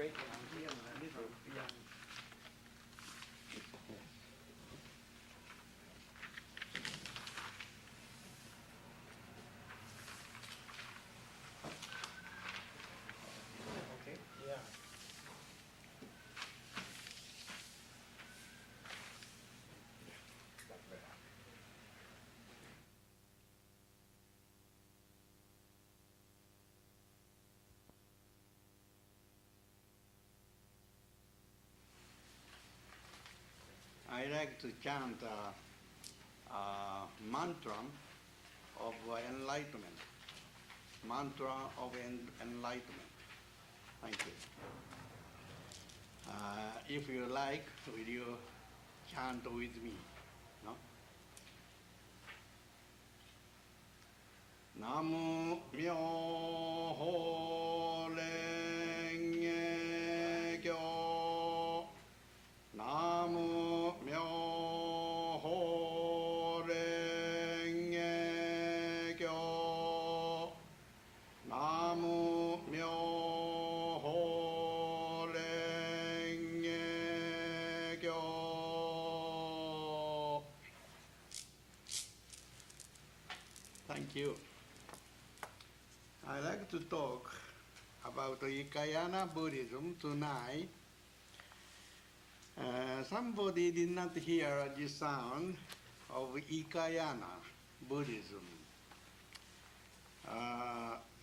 break around here and a little beyond. Okay, yeah. That's better. I like to chant a mantra of enlightenment. Mantra of enlightenment. Thank you. If you like, will you chant with me? No? Namo Myoho Renge Kyo. Namo Myoho Renge Kyo. Namo Myoho Renge Kyo. Thank you. I like to talk about Ikayana Buddhism tonight. Somebody did not hear the sound of Ikayana Buddhism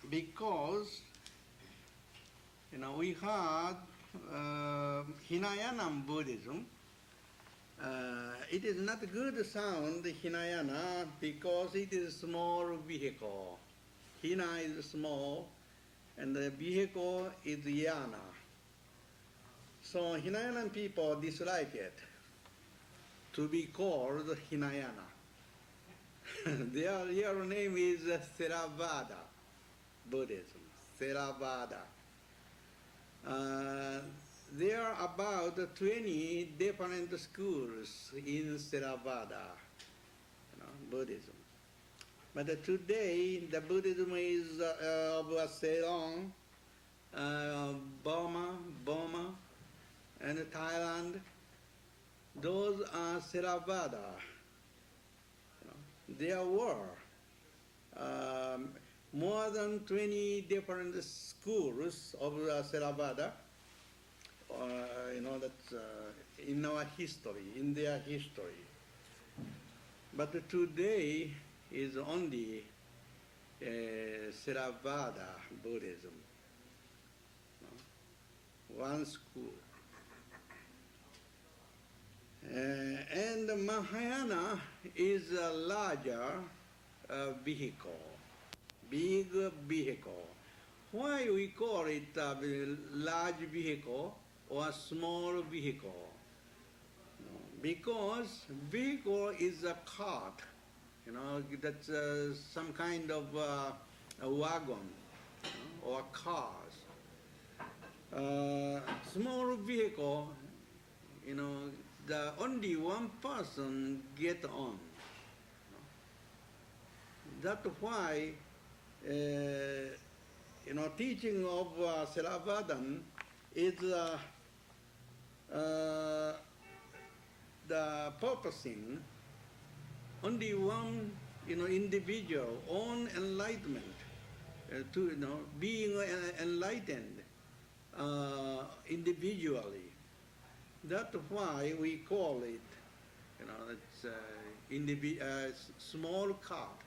because we heard Hinayana Buddhism. It is not good sound, Hinayana, because it is small vehicle. Hina is small, and the vehicle is yana. So Hinayanan people dislike it to be called Hinayana. Their real name is Theravada Buddhism. Theravada. There are about 20 different schools in Theravada, Buddhism. But today, the Buddhism is of Ceylon, Burma, and Thailand. Those are Theravada. There were more than 20 different schools of Theravada. That's in our history, in their history. But today is only Theravada Buddhism. One school. And Mahayana is a larger vehicle, big vehicle. Why we call it a large vehicle or small vehicle? Because vehicle is a cart, that's some kind of a wagon or cars. Small vehicle, the only one person get on. That's why, teaching of Theravada is the purposing only one, individual, own enlightenment, to being enlightened individually. That's why we call it, it's small cart,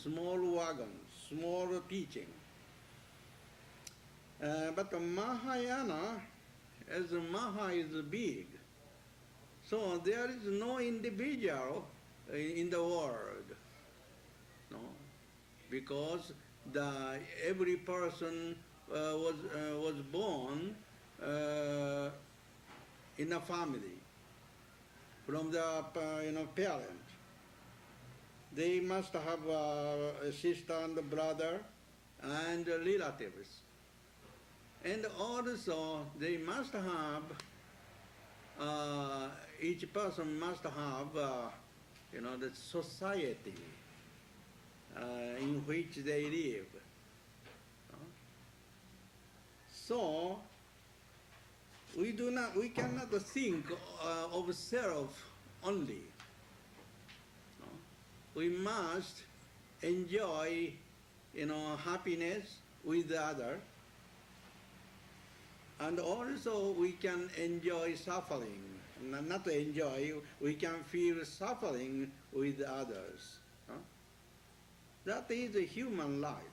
small wagon, small teaching. But Mahayana, as Maha is big, so there is no individual in the world, because every person was born in a family from the parent. They must have a sister and a brother and relatives, and also they must have. Each person must have, the society in which they live. So, we cannot think of self only. No? We must enjoy, happiness with the other, and also we can enjoy suffering. Not enjoy, we can feel suffering with others. No? That is a human life.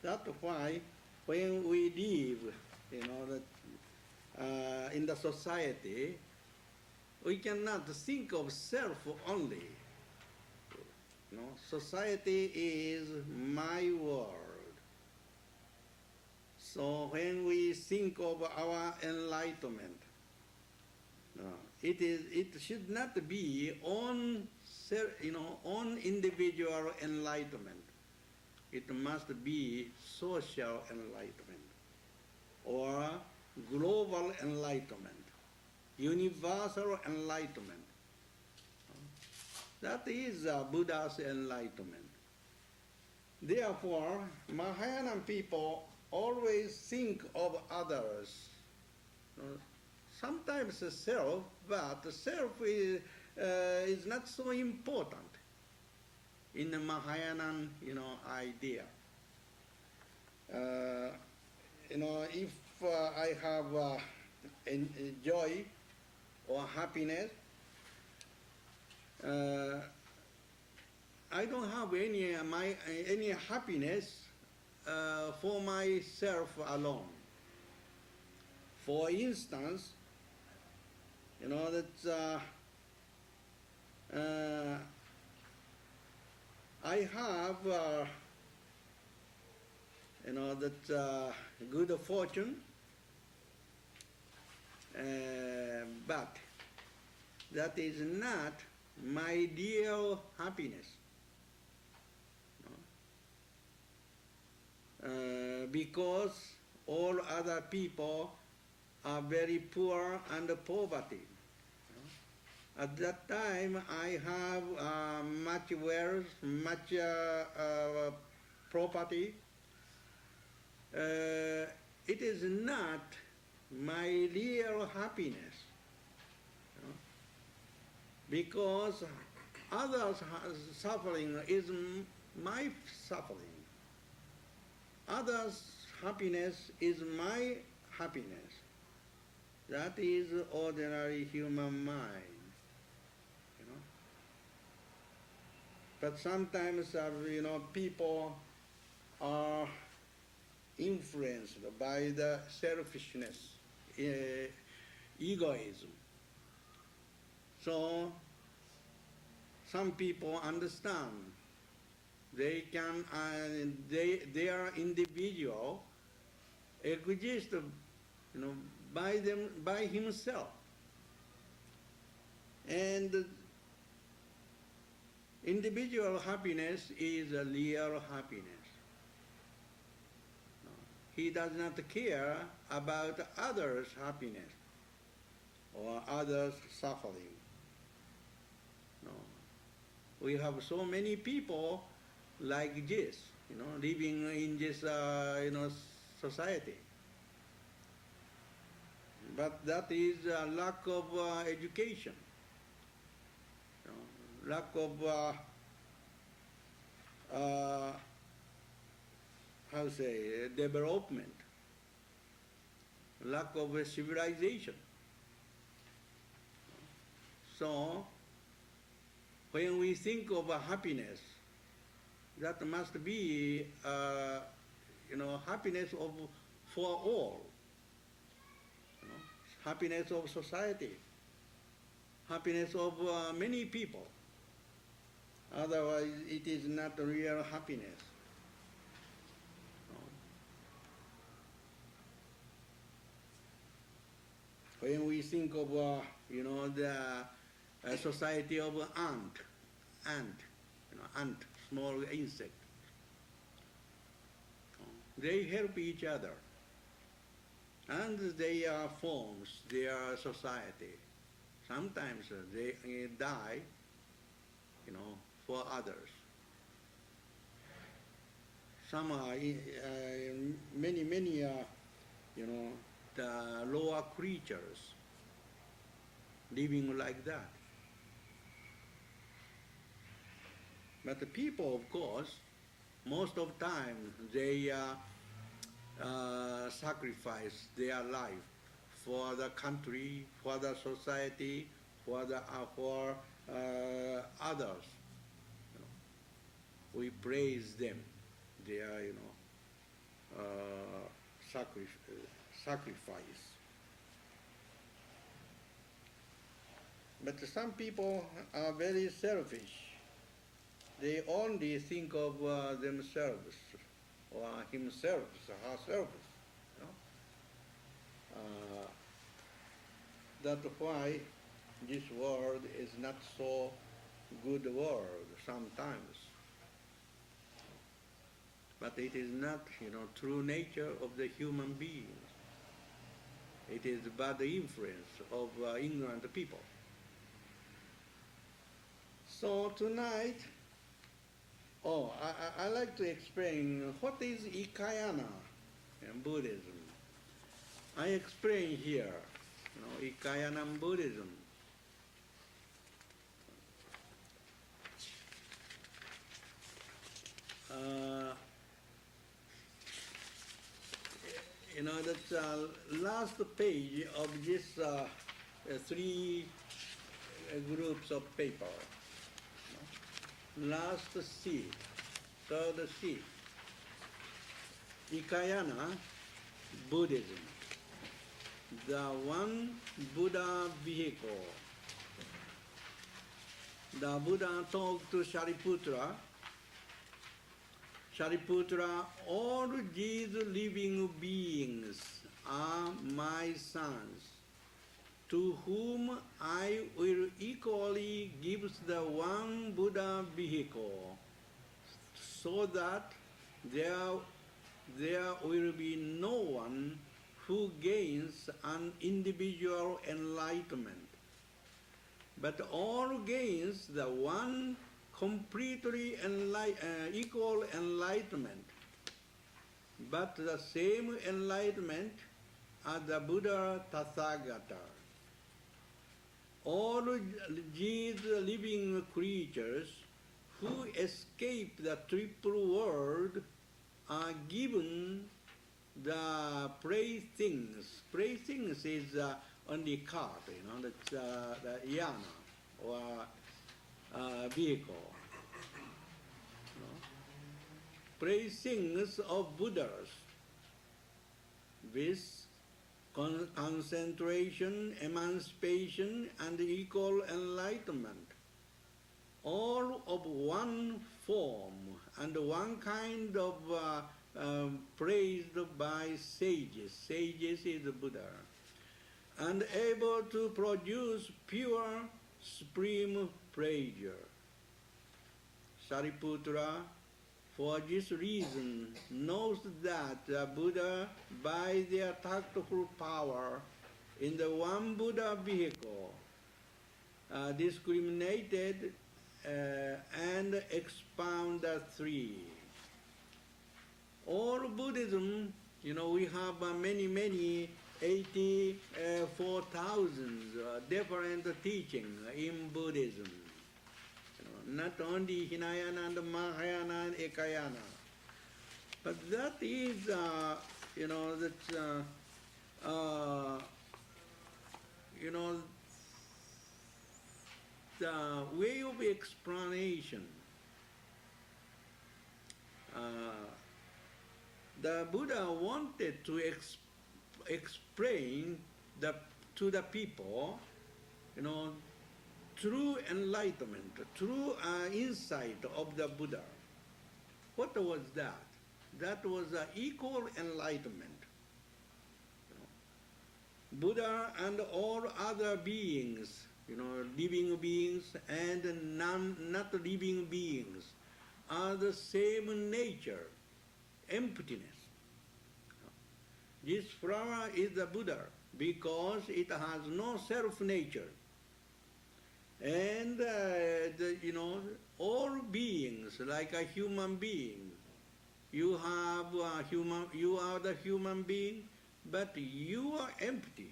That's why when we live, in the society, we cannot think of self only. Society is my world. So when we think of our enlightenment, it should not be on individual enlightenment. It must be social enlightenment or global enlightenment, universal enlightenment. That is Buddha's enlightenment. Therefore, Mahayana people always think of others. Sometimes self, but self is not so important in the Mahayana, idea. If I have joy or happiness, I don't have any happiness for myself alone. For instance, that I have good fortune, but that is not my real happiness. Because all other people are very poor and poverty. At that time, I have much wealth, much property. It is not my real happiness, because others' suffering is my suffering. Others' happiness is my happiness. That is ordinary human mind. But sometimes, people are influenced by the selfishness, egoism. So, some people understand they can, they are individual, exist, by himself. And individual happiness is a real happiness. He does not care about others' happiness or others' suffering. No. We have so many people like this, living in this, society. But that is a lack of education, lack of development, lack of civilization. So, when we think of happiness, that must be, happiness for all, happiness of society, happiness of many people. Otherwise, it is not real happiness. When we think of, the society of ant, small insect, they help each other, and they forms their society. Sometimes they die, for others. Some are many, the lower creatures living like that. But the people, of course, most of the time they sacrifice their life for the country, for the society, for others. You know. We praise them. Their sacrifice. But some people are very selfish. They only think of themselves or himself or herself. You know? That's why this world is not so good world sometimes. But it is not, true nature of the human beings. It is bad influence of ignorant people. So tonight, I like to explain what is Ikayana in Buddhism. I explain here, Ikayana Buddhism. That last page of this three groups of paper. Last C, third C. Ikayana Buddhism. The one Buddha vehicle. The Buddha talked to Shariputra. Shariputra, all these living beings are my sons, to whom I will equally give the one Buddha vehicle, so that there will be no one who gains an individual enlightenment, but all gains the one completely equal enlightenment, but the same enlightenment as the Buddha Tathagata. All these living creatures who escape the triple world are given the playthings. Playthings is only cart, that's the yana or vehicle. Playthings of Buddhas with concentration, emancipation, and equal enlightenment, all of one form and one kind of praised by sages. Sages is Buddha, and able to produce pure supreme pleasure. Sariputra, for this reason, knows that the Buddha, by their tactful power in the one Buddha vehicle, discriminated and expound the three. All Buddhism, we have many 84,000 different teachings in Buddhism. Not only Hinayana and Mahayana and Ekayana, but that is, the way of explanation. The Buddha wanted to explain to the people, true enlightenment, true insight of the Buddha. What was that? That was equal enlightenment. Buddha and all other beings, living beings and not living beings, are the same nature, emptiness. This flower is the Buddha because it has no self-nature. And, all beings, like a human being, you are the human being, but you are empty.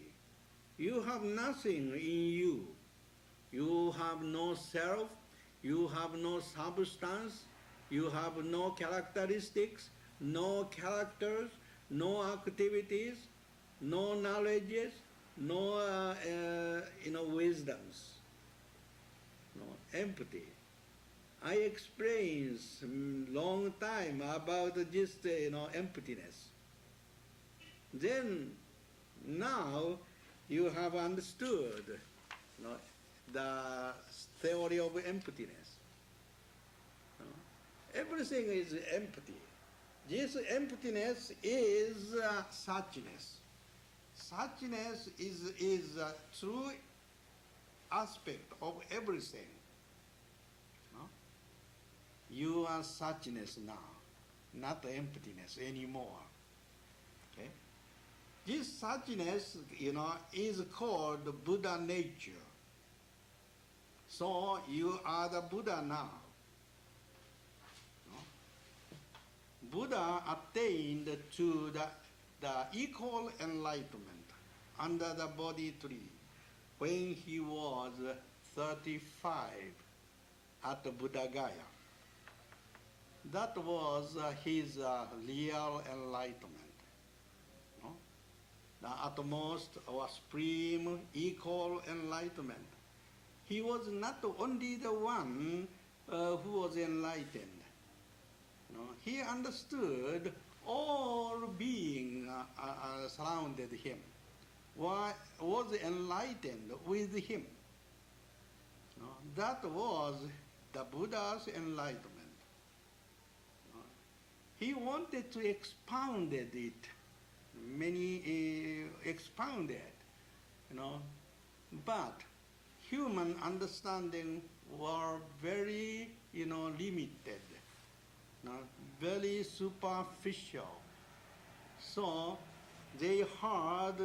You have nothing in you. You have no self, you have no substance, you have no characteristics, no characters, no activities, no knowledges, no wisdoms. No, empty. I experienced long time about this emptiness. Then now you have understood the theory of emptiness. Everything is empty. This emptiness is suchness. Suchness is a true aspect of everything. You are suchness now, not emptiness anymore. Okay? This suchness, is called Buddha nature. So you are the Buddha now. Buddha attained to the equal enlightenment under the Bodhi tree when he was 35 at the Buddha Gaya. That was his real enlightenment. The utmost or supreme equal enlightenment. He was not only the one who was enlightened. He understood all being surrounded him, was enlightened with him. That was the Buddha's enlightenment. He wanted to expound it, expounded, but human understanding were very, limited, very superficial. So they heard,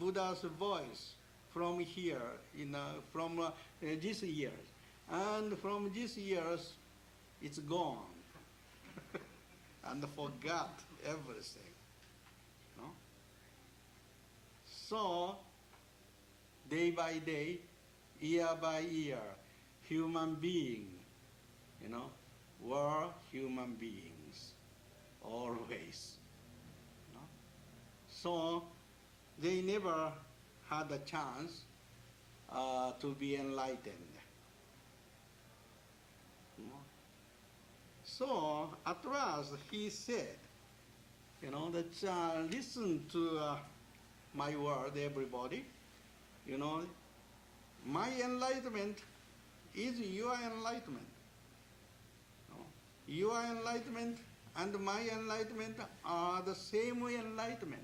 Buddha's voice from here, from these years, and from these years, it's gone, and forgot everything. So, day by day, year by year, human beings, were human beings, always. So, they never had a chance to be enlightened. So, at last, he said, that listen to my word, everybody. My enlightenment is your enlightenment. Your enlightenment and my enlightenment are the same enlightenment.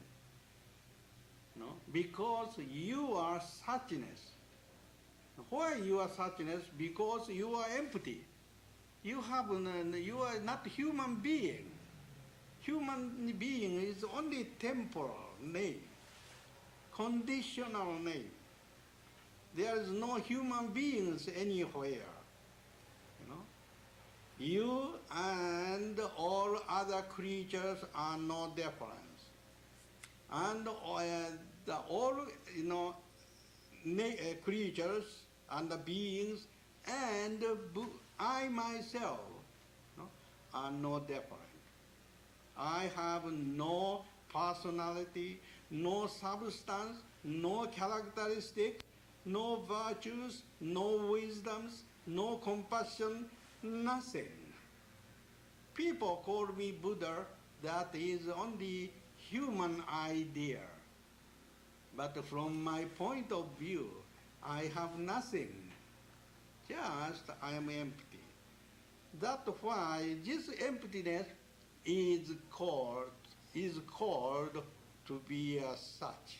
Because you are suchness. Why you are suchness? Because you are empty. You are not human being. Human being is only temporal name, conditional name. There is no human beings anywhere. You and all other creatures are no difference. And all creatures and the beings and I myself are no different. I have no personality, no substance, no characteristics, no virtues, no wisdoms, no compassion, nothing. People call me Buddha, that is only human idea. But from my point of view, I have nothing. Just I am empty. That's why this emptiness is called to be as such.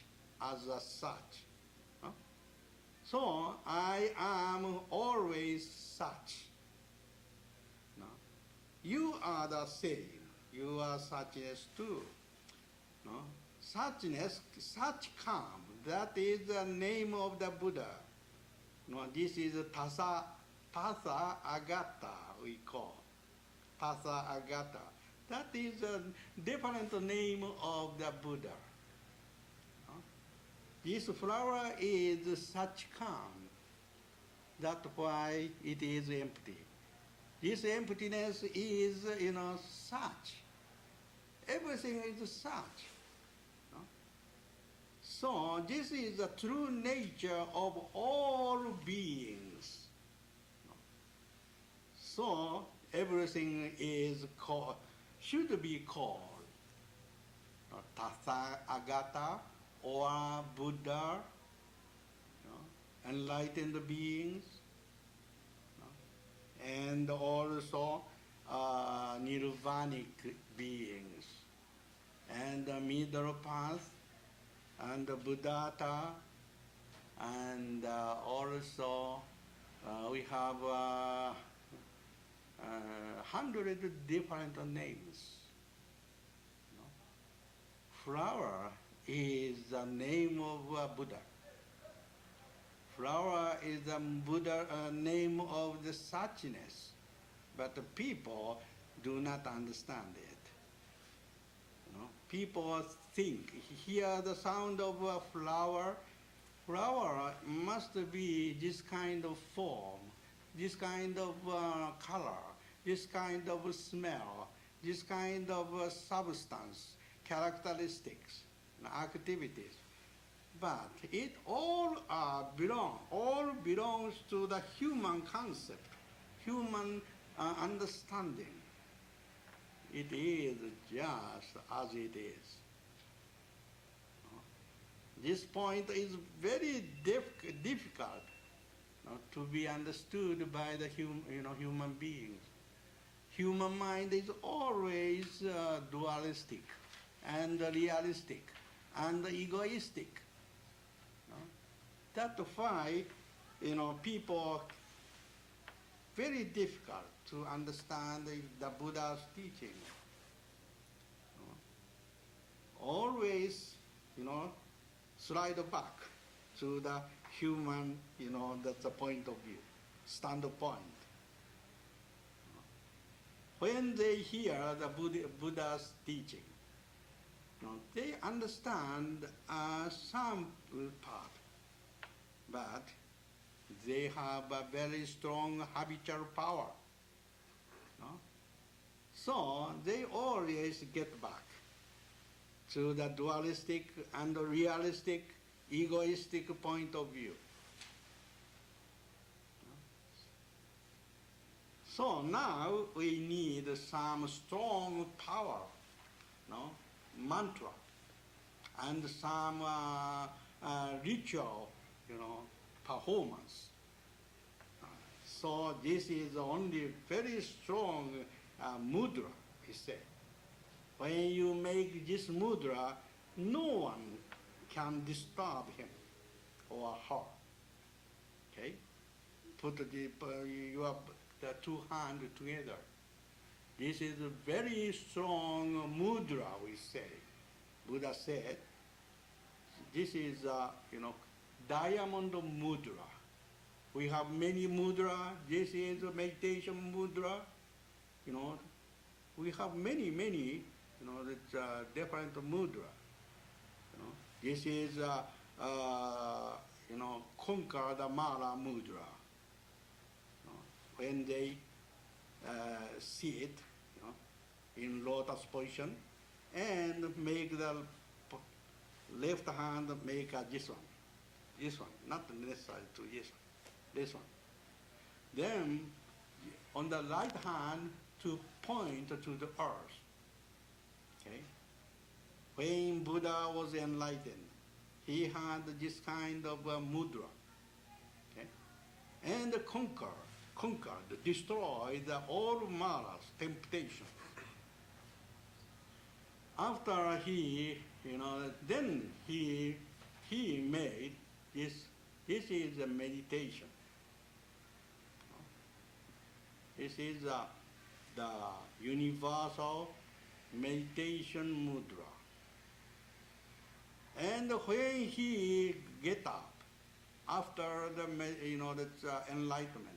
So I am always such. You are the same. You are suchness too. Suchness, such calm. That is the name of the Buddha. This is Tassa Agata, we call. Tassa Agata. That is a different name of the Buddha. This flower is such calm. That's why it is empty. This emptiness is, such. Everything is such. No? So this is the true nature of all beings. No? So everything is called, should be called Tathagata or Buddha, enlightened beings, and also nirvanic beings, and the middle path, and the Buddhata, and also we have 100 different names. Flower is the name of Buddha. Flower is the Buddha name of the suchness, but the people do not understand it. People think, hear the sound of a flower. Flower must be this kind of form, this kind of color, this kind of smell, this kind of substance, characteristics, activities. But it all belongs to the human concept, human understanding. It is just as it is. This point is very difficult to be understood by the human beings. Human mind is always dualistic and realistic and egoistic. That's why, people very difficult to understand the Buddha's teaching. Always, slide back to the human, that's the point of view, standpoint. When they hear the Buddha's teaching, they understand some part, but they have a very strong habitual power. So they always get back to the dualistic and the realistic, egoistic point of view. So now we need some strong power, mantra, and some ritual, performance. So this is only very strong mudra, he said. When you make this mudra, no one can disturb him or her. Okay? Put your the two hands together. This is a very strong mudra, we say. Buddha said, this is diamond mudra. We have many mudra. This is a meditation mudra. We have many, different mudra. This is conquer the Mala mudra. When they sit in lotus position and make the left hand make this one, not necessary to this one. Then on the right hand to point to the earth. Okay? When Buddha was enlightened, he had this kind of mudra. Okay? And conquered, destroyed all malas, temptation. After he, then he made this is a meditation. This is the universal meditation mudra. And when he get up after the enlightenment,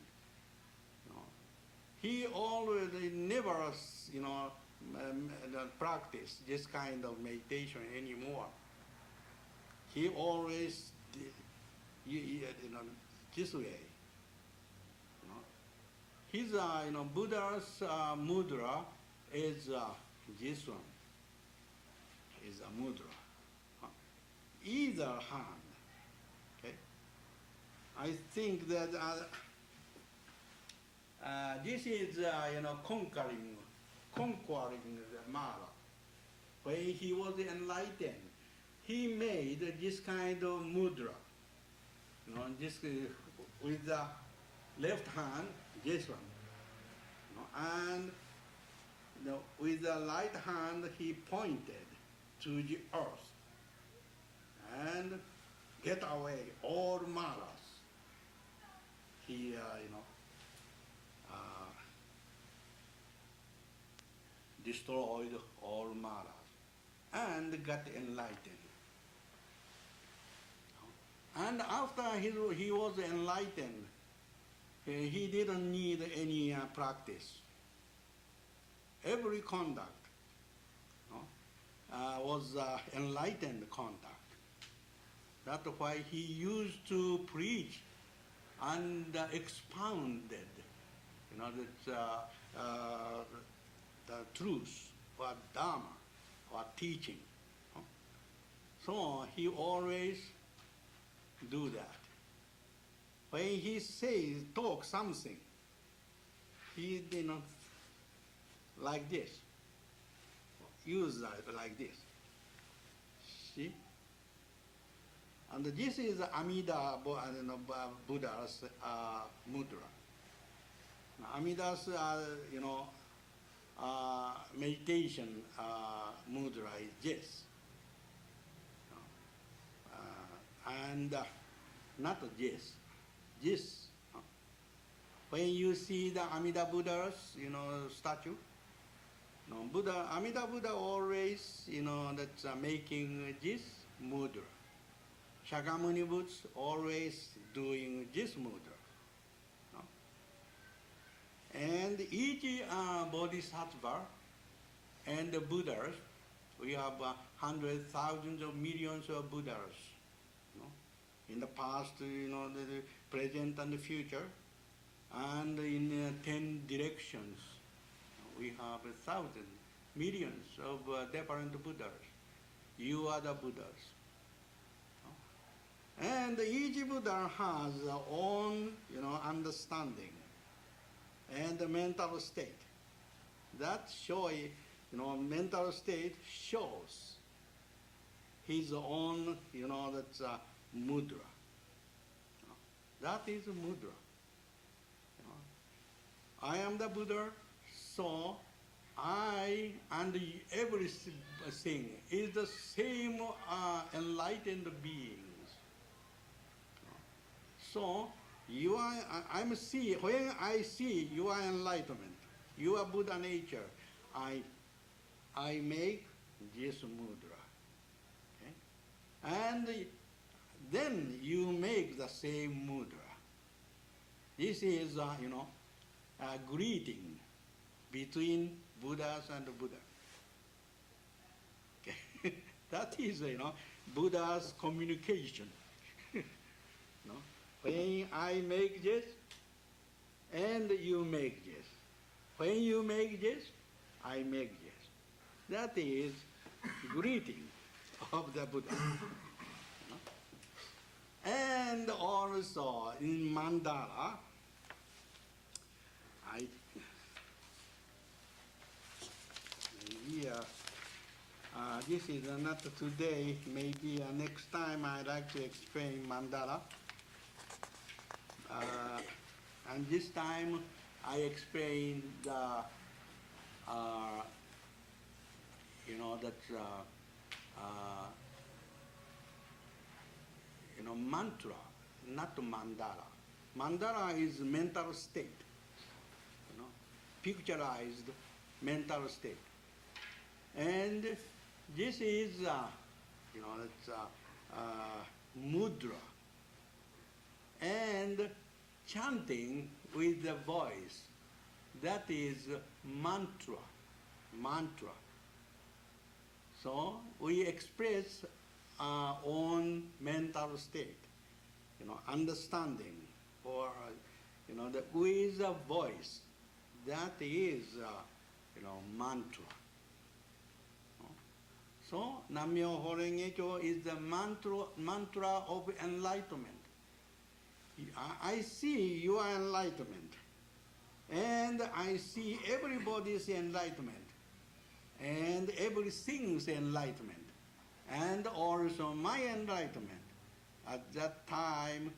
he always never practice this kind of meditation anymore. he always did, you know, this way. You know. His, Buddha's mudra is this one, is a mudra. Either hand, okay? I think that this is, conquering the Mara. When he was enlightened, he made this kind of mudra. You know, this with the left hand, this one. You know, and with the right hand, he pointed to the earth and get away all malas. He, destroyed all malas and got enlightened. And after he was enlightened, he didn't need any practice. Every conduct was enlightened conduct. That's why he used to preach and expounded, the truth or Dharma or teaching. So he always do that. When he talk something, he like this, use that like this. See? And this is Amida Buddha's mudra. Amida's, meditation mudra is this. And not this, this. When you see the Amida Buddha's, statue, Amida Buddha always, that's making this mudra. Shakyamuni Buddha always doing this mudra. And each bodhisattva and the Buddhas, we have hundreds, thousands of millions of Buddhas. In the past, the present and the future, and in 10 directions, we have thousands, millions of different Buddhas. You are the Buddhas. And each Buddha has their own, understanding and the mental state. That mental state shows his own, that's mudra. That is mudra. I am the Buddha, so I and everything is the same enlightened beings. So when I see your enlightenment, your Buddha nature, I make this mudra. Okay? And then you make the same mudra. This is, a greeting between Buddhas and Buddha. Okay? That is, Buddha's communication. When I make this, and you make this. When you make this, I make this. That is greeting of the Buddha. And also in mandala, this is not today, maybe next time I'd like to explain mandala. And this time I explained the, mantra, not mandala. Mandala is mental state, picturized mental state. And this is, mudra. And chanting with the voice, that is mantra. So we express own mental state, understanding, or, with a voice. That is, mantra. So, Nam-myoho Renge Kyo is the mantra of enlightenment. I see your enlightenment, and I see everybody's enlightenment, and everything's enlightenment, and also my enlightenment. At that time,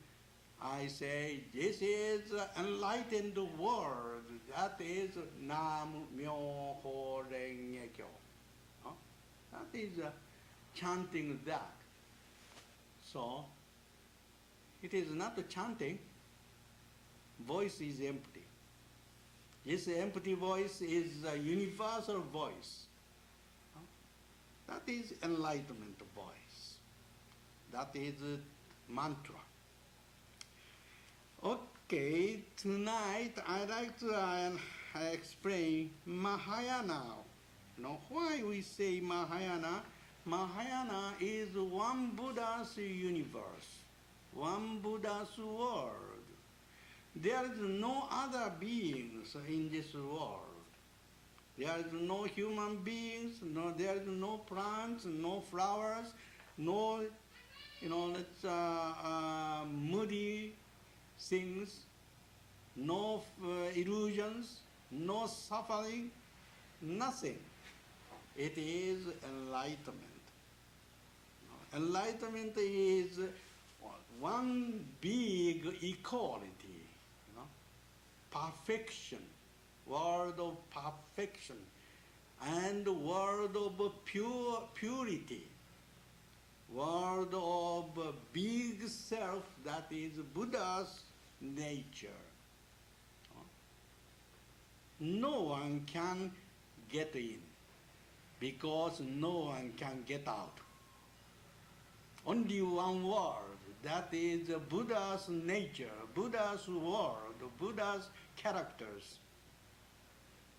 I say, this is enlightened world. That is Nam-myoho Renge Kyo. That is chanting that. So, it is not chanting. Voice is empty. This empty voice is a universal voice. That is enlightenment voice. That is mantra. Okay, tonight I'd like to explain Mahayana. Why we say Mahayana? Mahayana is one Buddha's universe, one Buddha's world. There is no other beings in this world. There is no human beings, there is no plants, no flowers, no, moody things, no illusions, no suffering, nothing. It is enlightenment. Enlightenment is one big equality, perfection, world of perfection, and world of purity, world of big self, that is Buddha's nature. No one can get in, because no one can get out. Only one world, that is Buddha's nature, Buddha's world, Buddha's characters.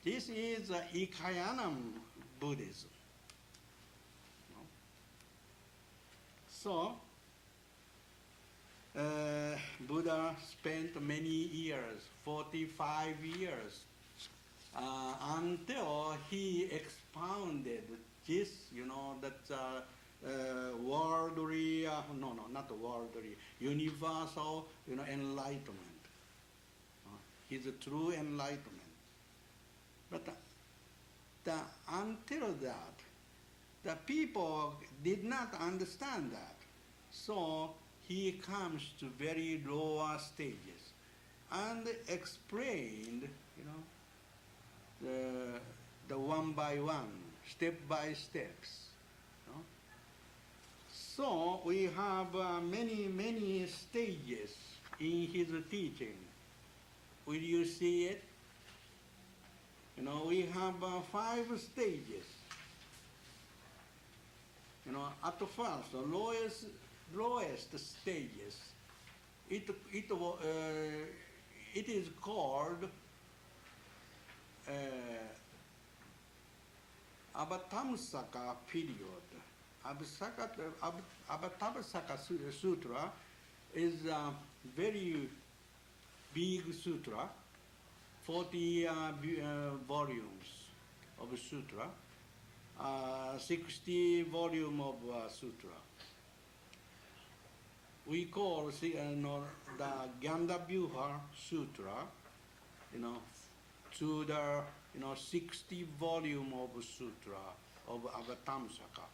This is Ikayanam Buddhism. So, Buddha spent many years, 45 years, until he expounded this, that worldly, not worldly, universal, enlightenment. His true enlightenment. But until that, the people did not understand that. So he comes to very lower stages and explained, the one by one, step by steps. So we have many stages in his teaching. Will you see it? We have 5 stages. At the first, the lowest stages, it is called Avatamsaka period. Avatamsaka Sutra is a very big sutra, 40 volumes of sutra, 60 volume of sutra. We call the Gandhabhyuha Sutra, to the 60 volume of sutra of Avatamsaka.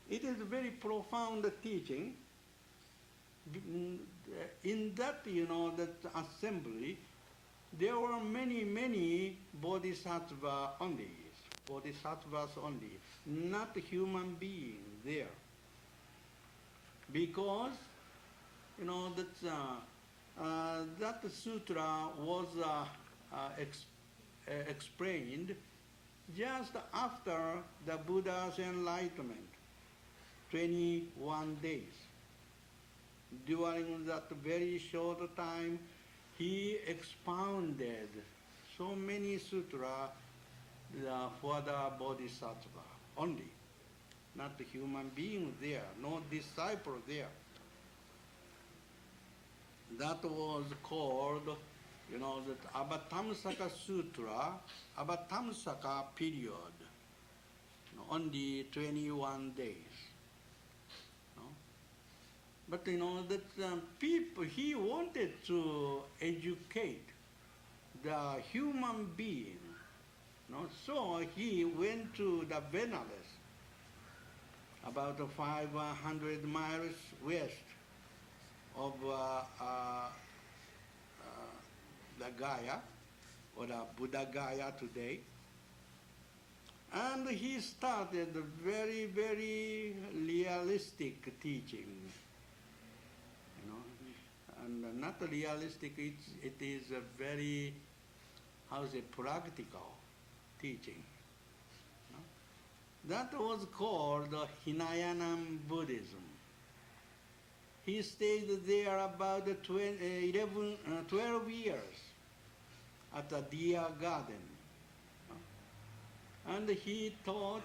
It is a very profound teaching. In that, that assembly, there were many bodhisattvas only, not human beings there. Because, that sutra was explained just after the Buddha's enlightenment, 21 days. During that very short time, he expounded so many sutras for the bodhisattva only. not a human being there, no disciple there. That was called, the Avatamsaka Sutra, Avatamsaka period, only 21 days. But that people, he wanted to educate the human being. So he went to the Benares, about 500 miles west of the Gaya, or the Buddha Gaya today. And he started very, very realistic teaching. And not realistic, it is a very, practical teaching. That was called Hinayanam Buddhism. He stayed there about 12 years at the Deer Garden. And he taught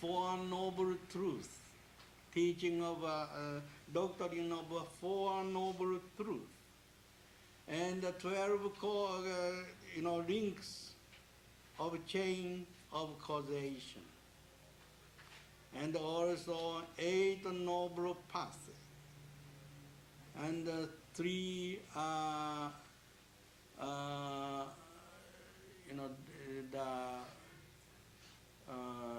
Four Noble Truths, teaching of doctrine of Four Noble Truths, and the 12 links of chain of causation, and also 8 noble paths, and 3 the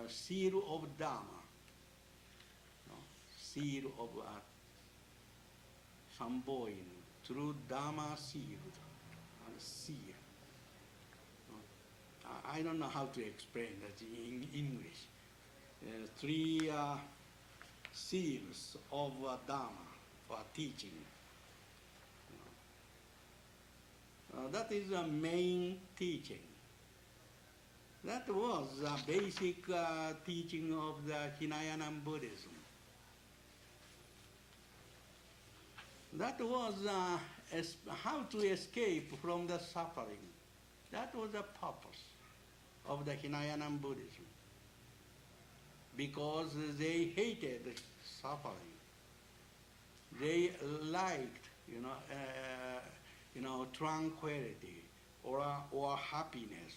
seal of Dharma, seal of Samboin, through Dharma seal, and seal. I don't know how to explain that in English. 3 seals of Dharma for teaching. That is the main teaching. That was the basic teaching of the Hinayanam Buddhism. That was how to escape from the suffering. That was the purpose of the Hinayanam Buddhism. Because they hated suffering. They liked, tranquility or happiness,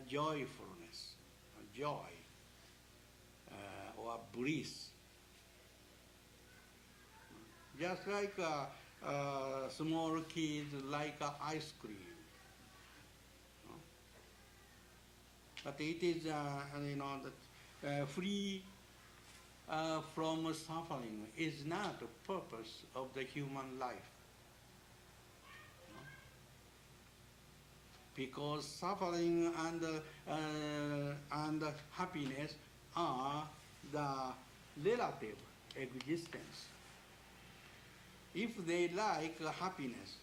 joyfulness, joy, or bliss. Just like small kids like ice cream. But it is, free from suffering is not the purpose of the human life. Because suffering and happiness are the relative existence. If they like happiness,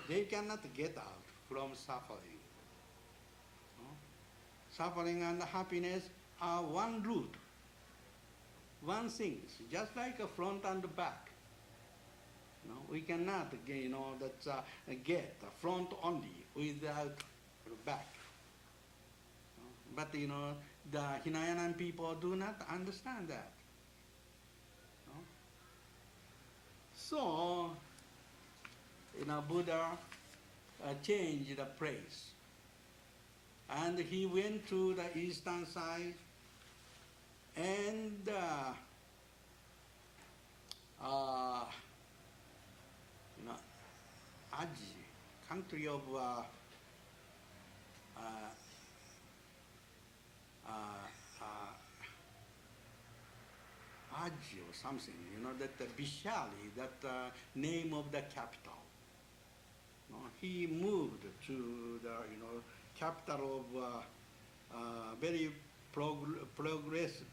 they cannot get out from suffering. Suffering and happiness are one root, one thing, just like a front and back. We cannot, get the front only without back. But the Hinayanan people do not understand that. So, Buddha changed the place. And he went to the eastern side, and Aji, country of Aji or something, that Bishali, that name of the capital. He moved to the, capital of very progressed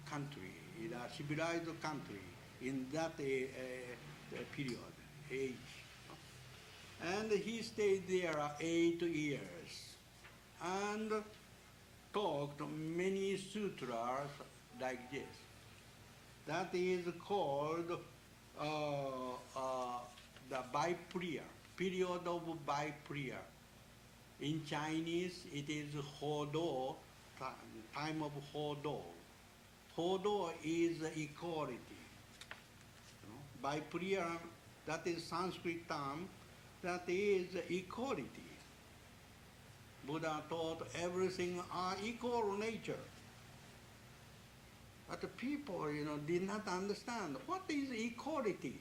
country, a civilized country in that period, age. And he stayed there 8 years and taught many sutras like this. That is called the Baipriya, period of Baipriya. In Chinese, it is Hodo time of Hodo. Hodo is equality. By Priya, that is Sanskrit term, that is equality. Buddha taught everything are equal nature. But the people, did not understand what is equality.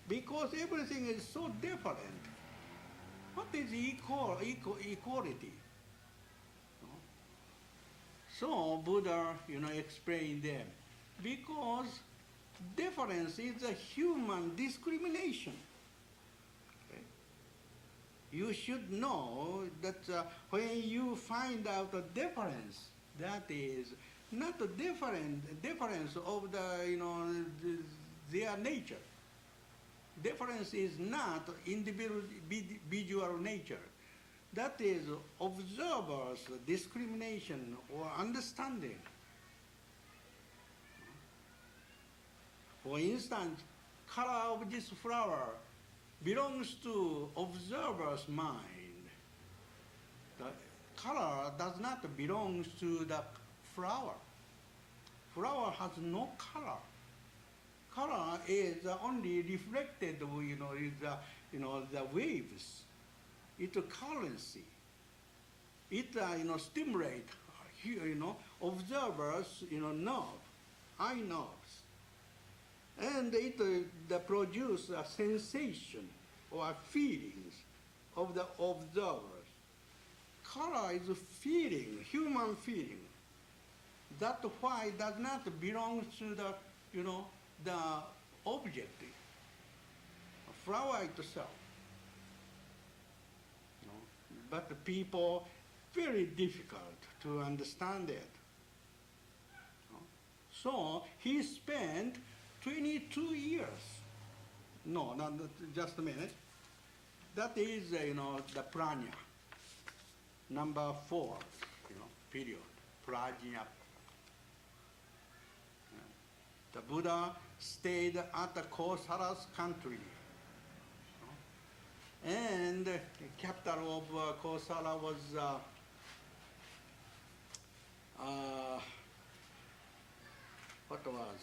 Because everything is so different. What is equality? So Buddha, explained them. Because difference is a human discrimination. Okay? You should know that when you find out a difference, that is not a difference of their nature. Difference is not individual nature. That is observers' discrimination or understanding. For instance, color of this flower belongs to observer's mind. The color does not belong to the flower. Flower has no color. Color is only reflected, the waves. It's a currency. It, stimulate, observers, eye nerves. And it produce a sensation or feelings of the observers. Color is a feeling, human feeling. That's why it does not belong to the object, a flower itself. But the people, very difficult to understand it. So he spent 22 years. No, just a minute. That is, the prajna, number 4, period, prajna. The Buddha stayed at the Kosala's country. And the capital of Kosala was what was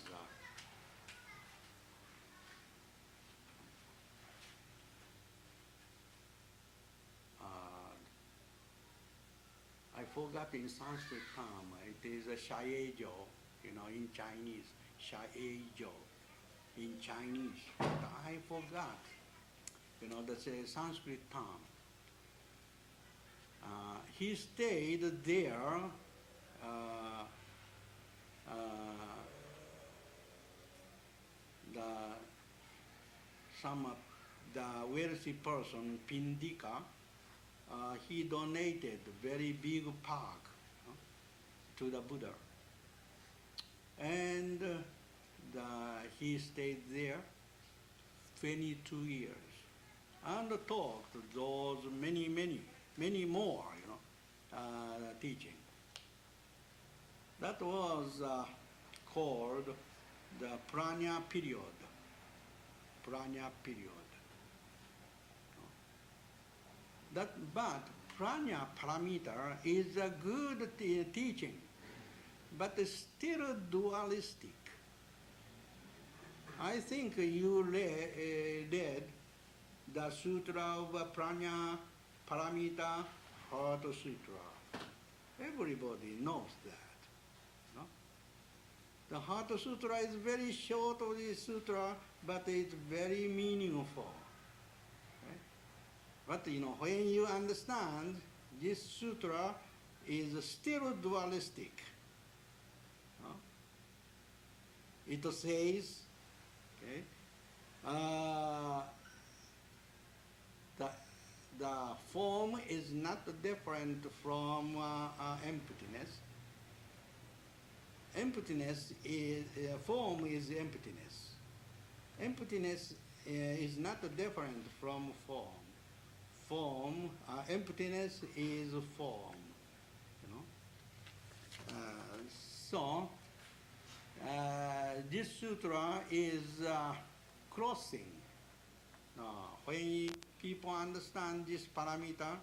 I forgot in Sanskrit term. It is a Shaejo, in Chinese. Shaejo, in Chinese. But I forgot. That's a Sanskrit term. He stayed there the wealthy person, Pindika, he donated very big park to the Buddha. And he stayed there 22 years and taught those many more, teaching. That was called the prajna period. Prajna period. But prajna paramita is a good teaching, but still dualistic. I think you read the Sutra of Prajna Paramita, Heart Sutra. Everybody knows that. The Heart Sutra is very short of this sutra, but it's very meaningful. Okay? But when you understand, this sutra is still dualistic. It says, okay, the form is not different from emptiness. Emptiness is form is emptiness. Emptiness is not different from form. Emptiness is form. So this sutra is crossing. When people understand this paramita,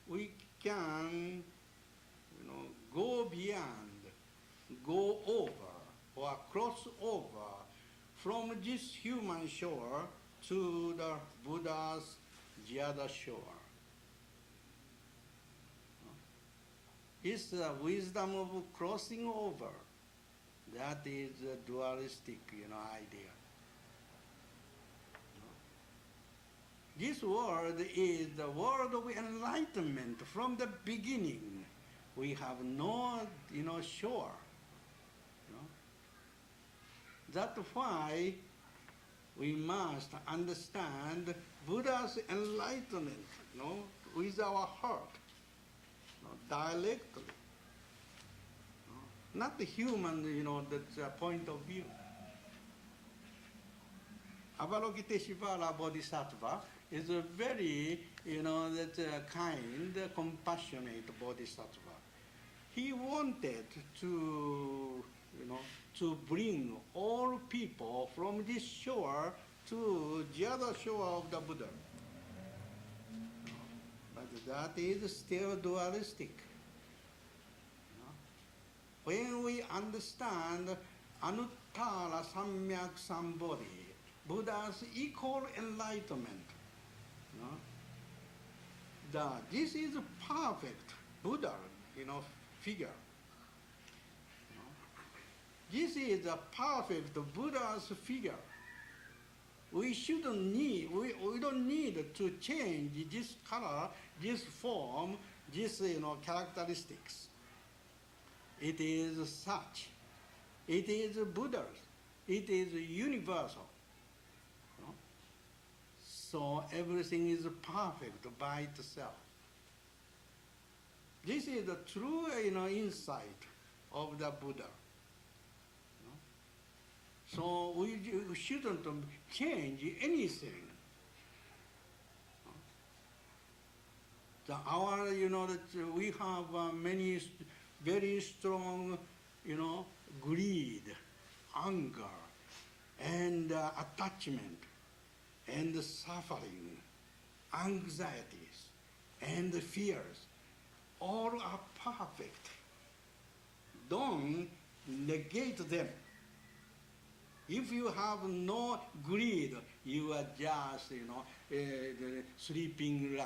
we can go beyond, go over, or cross over from this human shore to the Buddha's Jada shore. It's the wisdom of crossing over. That is a dualistic, idea. This world is the world of enlightenment from the beginning. We have no, shore. That's why we must understand Buddha's enlightenment, with our heart, directly. Not the human, that point of view. Avalokiteshvara Bodhisattva is a very, kind, compassionate Bodhisattva. He wanted to, to bring all people from this shore to the other shore of the Buddha. But that is still dualistic. When we understand Anuttara Samyak Sambodhi, Buddha's equal enlightenment, this is a perfect Buddha, figure. This is a perfect Buddha's figure. We don't need to change this color, this form, this, characteristics. It is such. It is Buddha's. It is universal. So everything is perfect by itself. This is the true, insight of the Buddha. So we shouldn't change anything. Our, that we have many very strong, greed, anger, and attachment, and suffering, anxieties, and fears. All are perfect. Don't negate them. If you have no greed, you are just, the sleeping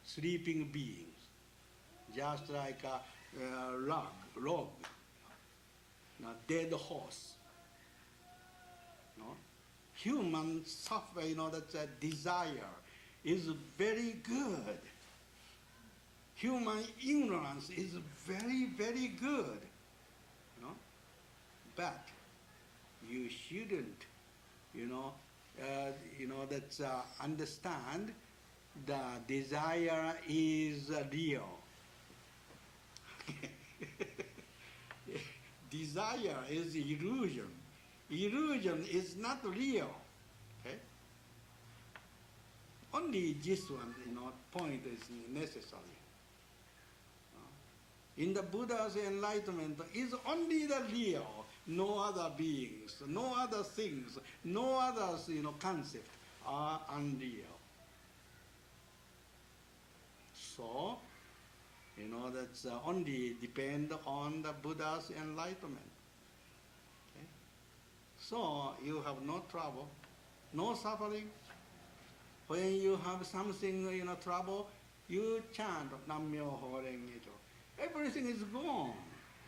sleeping beings, just like a log, a dead horse. Human suffer, that's a desire is very good. Human ignorance is very, very good. But you shouldn't, understand the desire is real. Desire is illusion. Illusion is not real. Okay? Only this one, point is necessary. In the Buddha's enlightenment is only the real, no other beings, no other things, no other concepts are unreal. So, that's only depend on the Buddha's enlightenment. Okay? So you have no trouble, no suffering. When you have something, trouble, you chant Nam-myoho Renge-kyo. Everything is gone.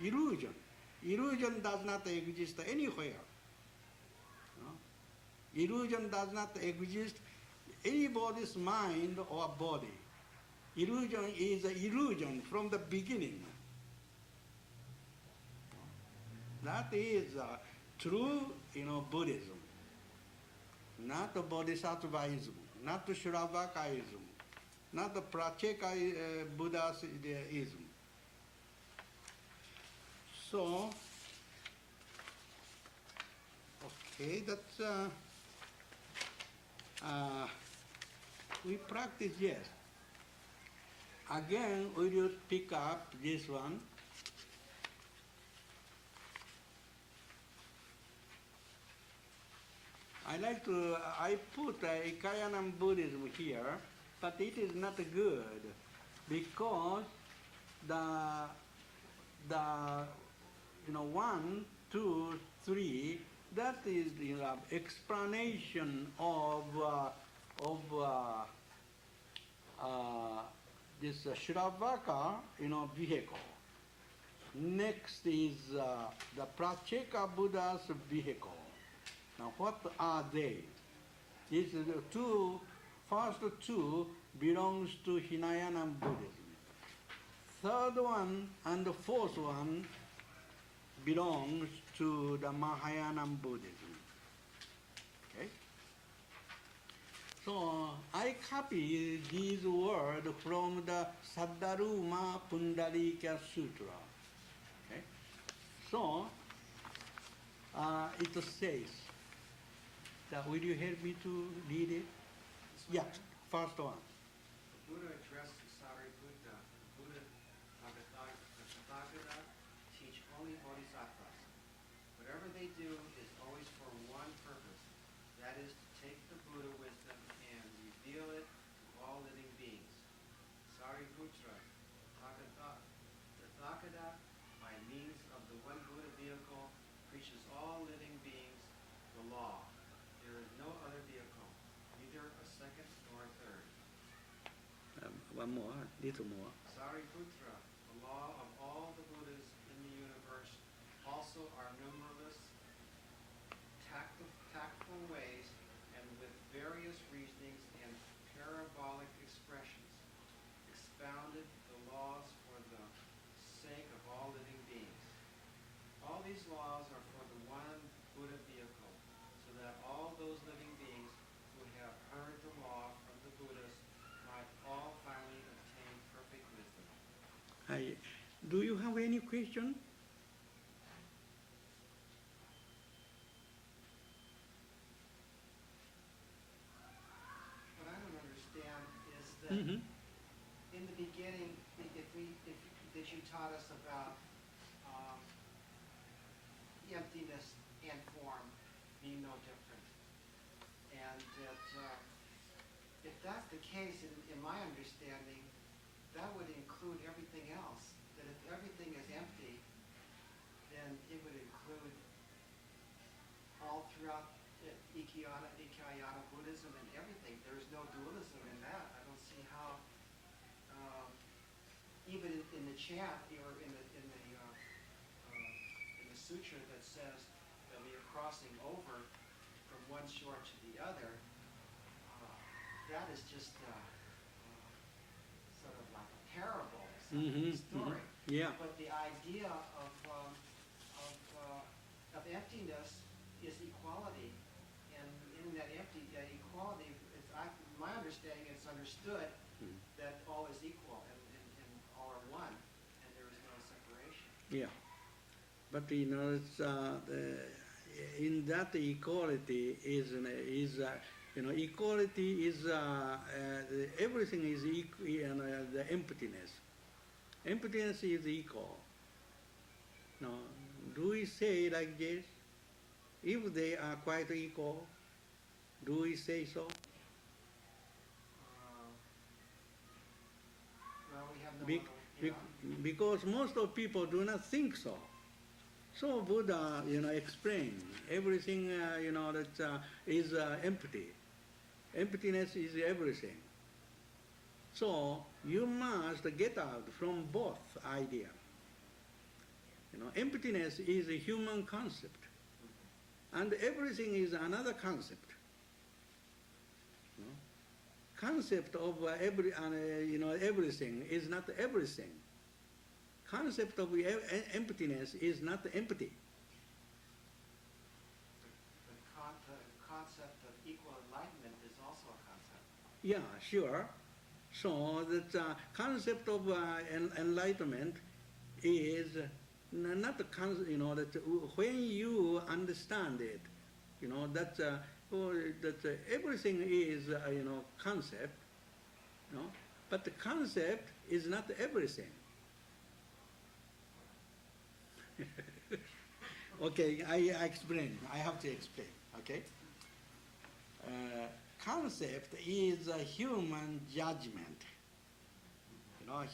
Illusion. Illusion does not exist anywhere. Illusion does not exist anybody's mind or body. Illusion is an illusion from the beginning. That is true, Buddhism. Not the Bodhisattvaism, not the Shravakaism, not the Pratyeka Buddhism. So, okay, that's, we practice, yes. Again, we will pick up this one. I put Ekayanam Buddhism here, but it is not good because the 1, 2, 3. That is the explanation of this Shravaka, vehicle. Next is the Pratyeka Buddha's vehicle. Now, what are they? These are the first two belongs to Hinayana Buddhism. Third one and the fourth one belongs to the Mahayana Buddhism. Okay? So I copy these words from the Saddharuma Pundarika Sutra. Okay? So it says, will you help me to read it? Yeah, first one. The Buddha addressed to Sariputta. The Tathagata teach only bodhisattvas. Whatever they do is always for one purpose, that is to take the Buddha wisdom and reveal it to all living beings. Sariputta, Tathagata, by means of the one Buddha vehicle, preaches all living beings the law. There is no other vehicle, neither a second nor a third. One more, little more. Sariputta, the law of all the Buddhas in the universe also are numberless, tactful ways, and with various reasonings and parabolic expressions, expounded the laws for the sake of all living beings. All these laws are for the one Buddha vehicle, so that all those living beings who have heard the law from the Buddhas might all finally obtain perfect wisdom. Do you have any question? What I don't understand is that in the beginning, that you taught us about emptiness and form being no different, and that if that's the case, in my understanding, that would include everything else. That if everything is empty, then it would include all throughout Ikayana Buddhism and everything. There's no dualism in that. I don't see how, even in the chant or in the sutra that says that we are crossing over from one shore to the other, that is just sort of like a parable or something, story. Yeah. But the idea of emptiness is equality, and in that equality, my understanding, it's understood that all is equal and all are one, and there is no separation. Yeah. But it's, in that equality is equality is everything is equal. The emptiness. Emptiness is equal. Now, do we say like this? If they are quite equal, do we say so? Well, we have no Because most of people do not think so. So Buddha, explained everything, that is empty. Emptiness is everything. So you must get out from both ideas. Emptiness is a human concept, and everything is another concept. Concept of everything is not everything. Concept of emptiness is not empty. The concept of equal enlightenment is also a concept. Yeah, sure. So the concept of enlightenment is not the concept, that when you understand it, that everything is, concept, but the concept is not everything. Okay, I explain. I have to explain. Okay. Concept is a human judgment.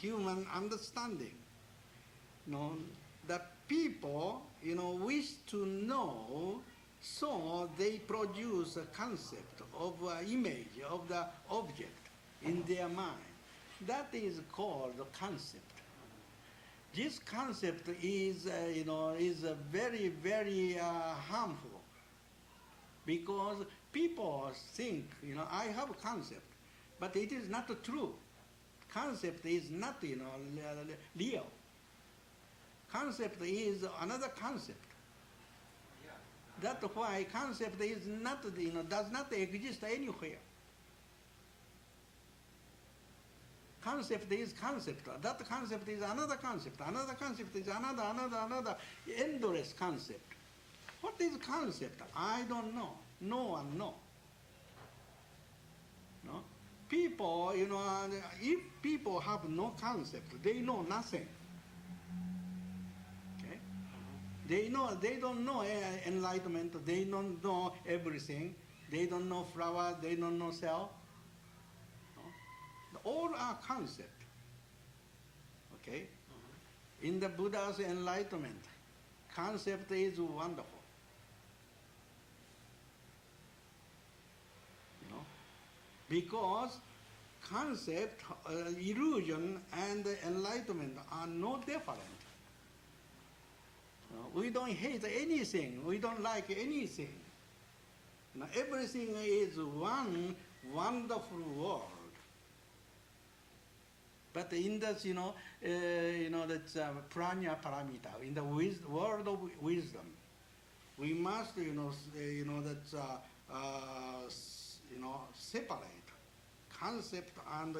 human understanding. The people, wish to know, so they produce a concept of image of the object in their mind. That is called concept. This concept is, very, very harmful, because people think, I have a concept, but it is not true. Concept is not, real. Concept is another concept. Yeah. That's why concept is not, does not exist anywhere. Concept is concept. That concept is another concept. Another concept is another endless concept. What is concept? I don't know. No one knows. No? People, if people have no concept, they know nothing. Okay? They don't know enlightenment. They don't know everything. They don't know flower. They don't know cell. All are concept. Okay? In the Buddha's enlightenment, concept is wonderful. Because concept, illusion, and enlightenment are no different. We don't hate anything. We don't like anything. Everything is one wonderful world. But in this, that's pranya paramita, in the world of wisdom, we must, separate concept and,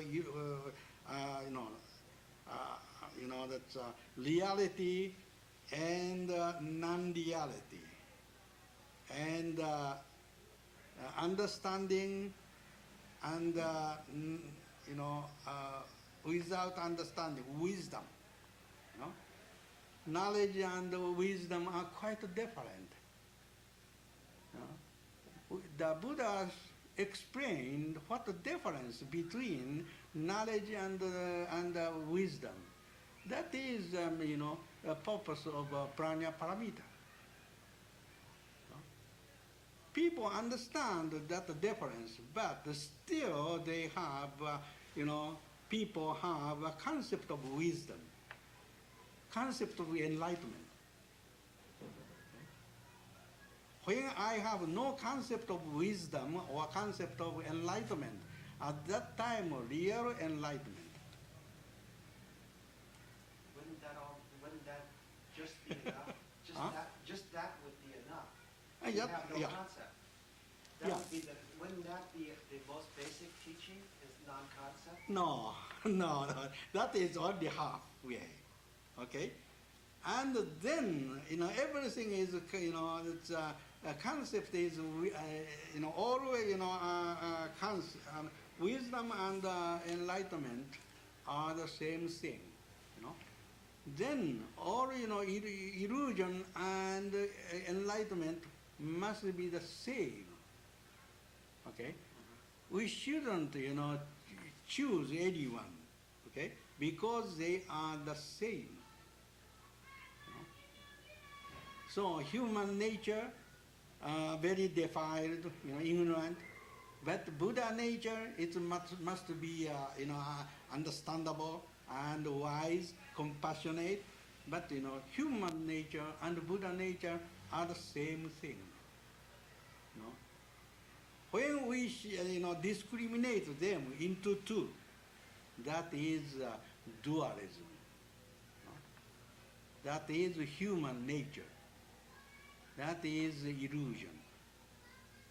reality and non-reality, and understanding and, without understanding, wisdom. Knowledge and wisdom are quite different. The Buddha explained what the difference between knowledge and wisdom. That is, the purpose of pranya paramita. People understand that difference, but still they have, people have a concept of wisdom, concept of enlightenment. When I have no concept of wisdom or concept of enlightenment, at that time, real enlightenment. Wouldn't that just be enough? Just that would be enough. You have no concept. Wouldn't that be the most basic teaching, is non-concept? No, that is only halfway, okay? And then, everything is, it's, concept is, always, wisdom and enlightenment are the same thing, Then all, illusion and enlightenment must be the same, okay? We shouldn't, choose anyone, okay? Because they are the same. So human nature, very defiled, ignorant. But Buddha nature, it must be, understandable and wise, compassionate. But, human nature and Buddha nature are the same thing. When we, discriminate them into two, that is dualism. That is human nature. That is illusion.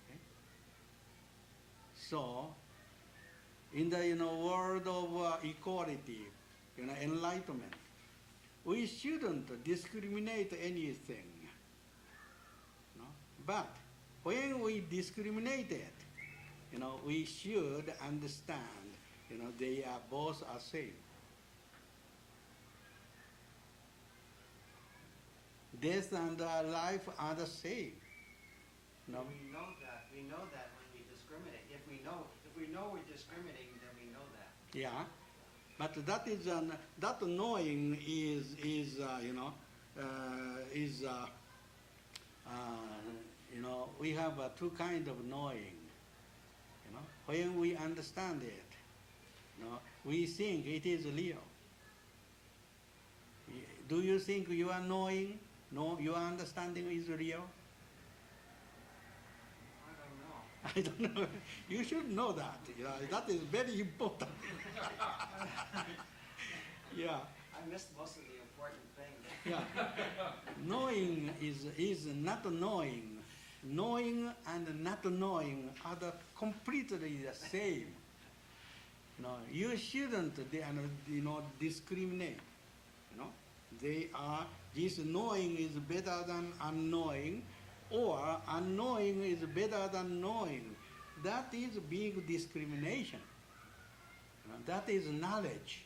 Okay? So, in the world of equality, enlightenment, we shouldn't discriminate anything. But when we discriminate it, we should understand, they are both are same. Death and life are the same. No? We know that. We know that when we discriminate. If we know we're discriminating, then we know that. Yeah. But that is that knowing is we have two kind of knowing. When we understand it, we think it is real. Do you think you are knowing? No, your understanding is real. I don't know. I don't know. You should know that. That is very important. Yeah. I missed most of the important things. Yeah. Knowing is not knowing. Knowing and not knowing are completely the same. You shouldn't discriminate. They are, this knowing is better than unknowing, or unknowing is better than knowing. That is big discrimination. That is knowledge.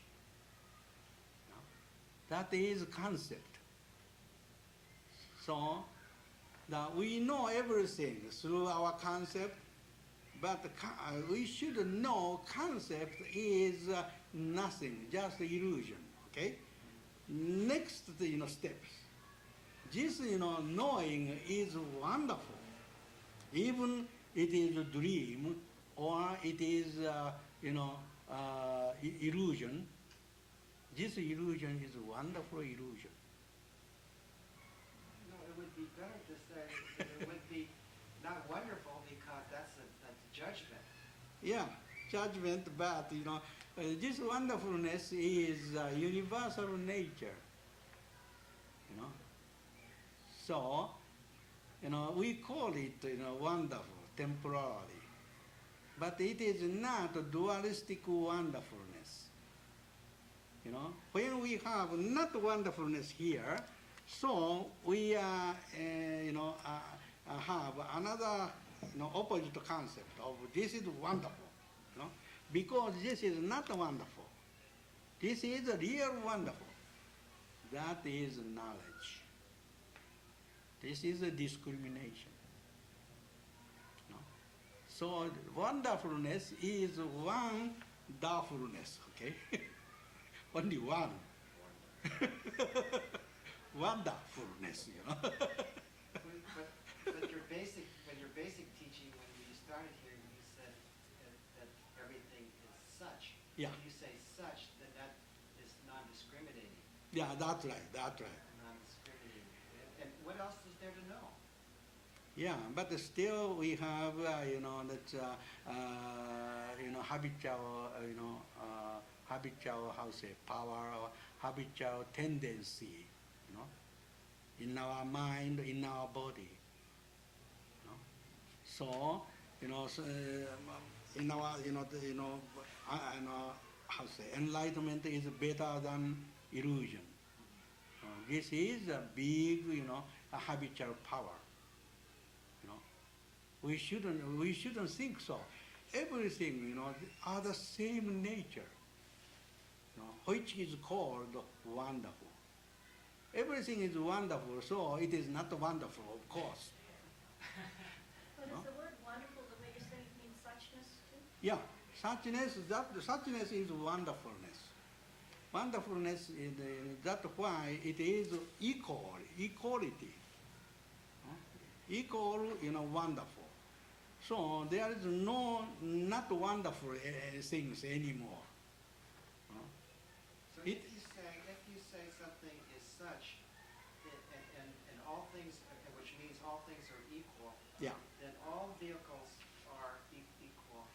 That is concept. So, that we know everything through our concept, but we should know concept is nothing, just illusion. Okay. Next, steps. This, knowing is wonderful. Even it is a dream or it is, illusion. This illusion is a wonderful illusion. No, it would be better to say that it would be not wonderful because that's a judgment. Yeah, judgment, but this wonderfulness is universal nature. So, we call it wonderful, temporarily, but it is not a dualistic wonderfulness. When we have not wonderfulness here, so we have another opposite concept of this is wonderful. Because this is not wonderful. This is a real wonderful. That is knowledge. This is a discrimination. So wonderfulness is one wonderfulness, okay? Only one. Wonderfulness, But your basic teaching, when you started here, you said that everything is such. Yeah. When you say such, then that is non-discriminating. Yeah, that's right, that's right. Non-discriminating. And what else is there to know? Yeah, but still we have, habitual, power or habitual tendency, in our mind, in our body. So, in our, enlightenment is better than illusion. This is a big, a habitual power. We shouldn't think so. Everything, are the same nature, which is called wonderful. Everything is wonderful, so it is not wonderful, of course. But is the word wonderful the way you say it means suchness too? Yeah, suchness is wonderfulness. Wonderfulness is that's why it is equality. Equal, wonderful. So there is not wonderful things anymore. So if you say something is such, and all things, which means all things are equal, Yeah, then all vehicles are equal.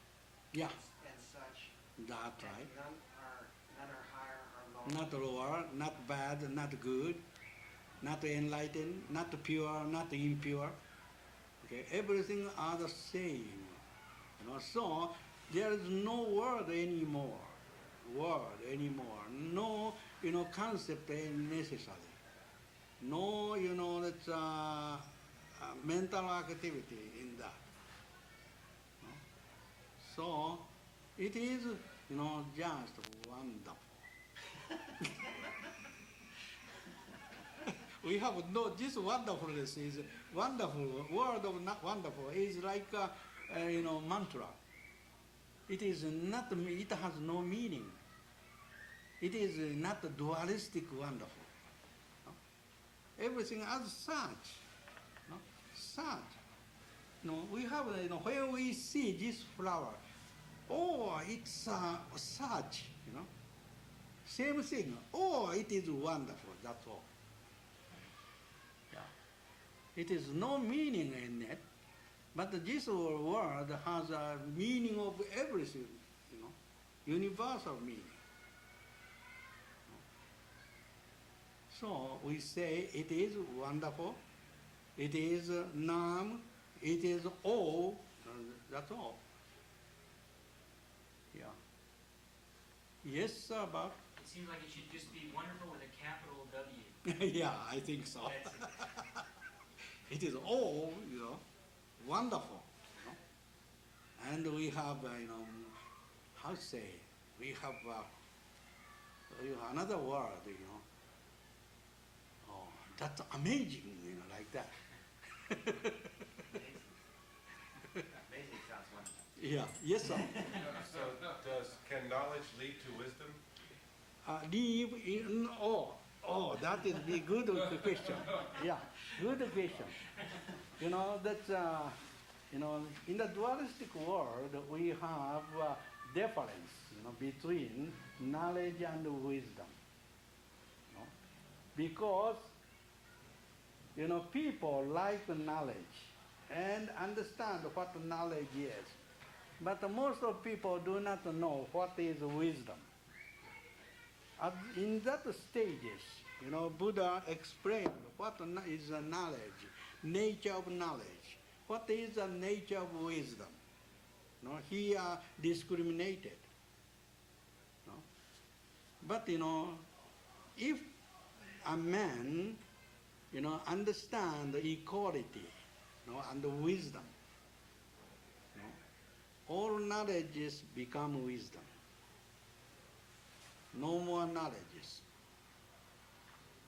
yeah, And such. that's and right. None are higher or lower. Not lower, not bad, not good, not enlightened, not pure, not impure. Okay, everything are the same. So there is no word anymore. No, concept necessary. No, that's mental activity in that. So it is, just wonderful. We have this wonderfulness is wonderful. Word of not wonderful is like mantra. It is not. It has no meaning. It is not a dualistic wonderful. No? Everything as such. No? Such. No, we have, when we see this flower, oh, it's such, same thing. Oh, it is wonderful, that's all. Yeah. It is no meaning in it, but this word has a meaning of everything, universal meaning. So we say it is wonderful, it is nam, it is all, that's all. Yeah. Yes, sir, but It seems like it should just be wonderful with a capital W. yeah, I think so. That's it. It is all, wonderful. And we have, how to say, we have another word, Oh, that's amazing, like that. Amazing sounds wonderful. Yeah, yes, sir. So can knowledge lead to wisdom? Live in awe. Oh, that is the good question. Yeah, good question. That's, in the dualistic world, we have difference, between knowledge and wisdom. Because, people like knowledge and understand what knowledge is. But most of people do not know what is wisdom. In that stages, Buddha explained what is knowledge, nature of knowledge, what is the nature of wisdom. He discriminated. But if a man, understand equality, and wisdom, all knowledges become wisdom. No more knowledges.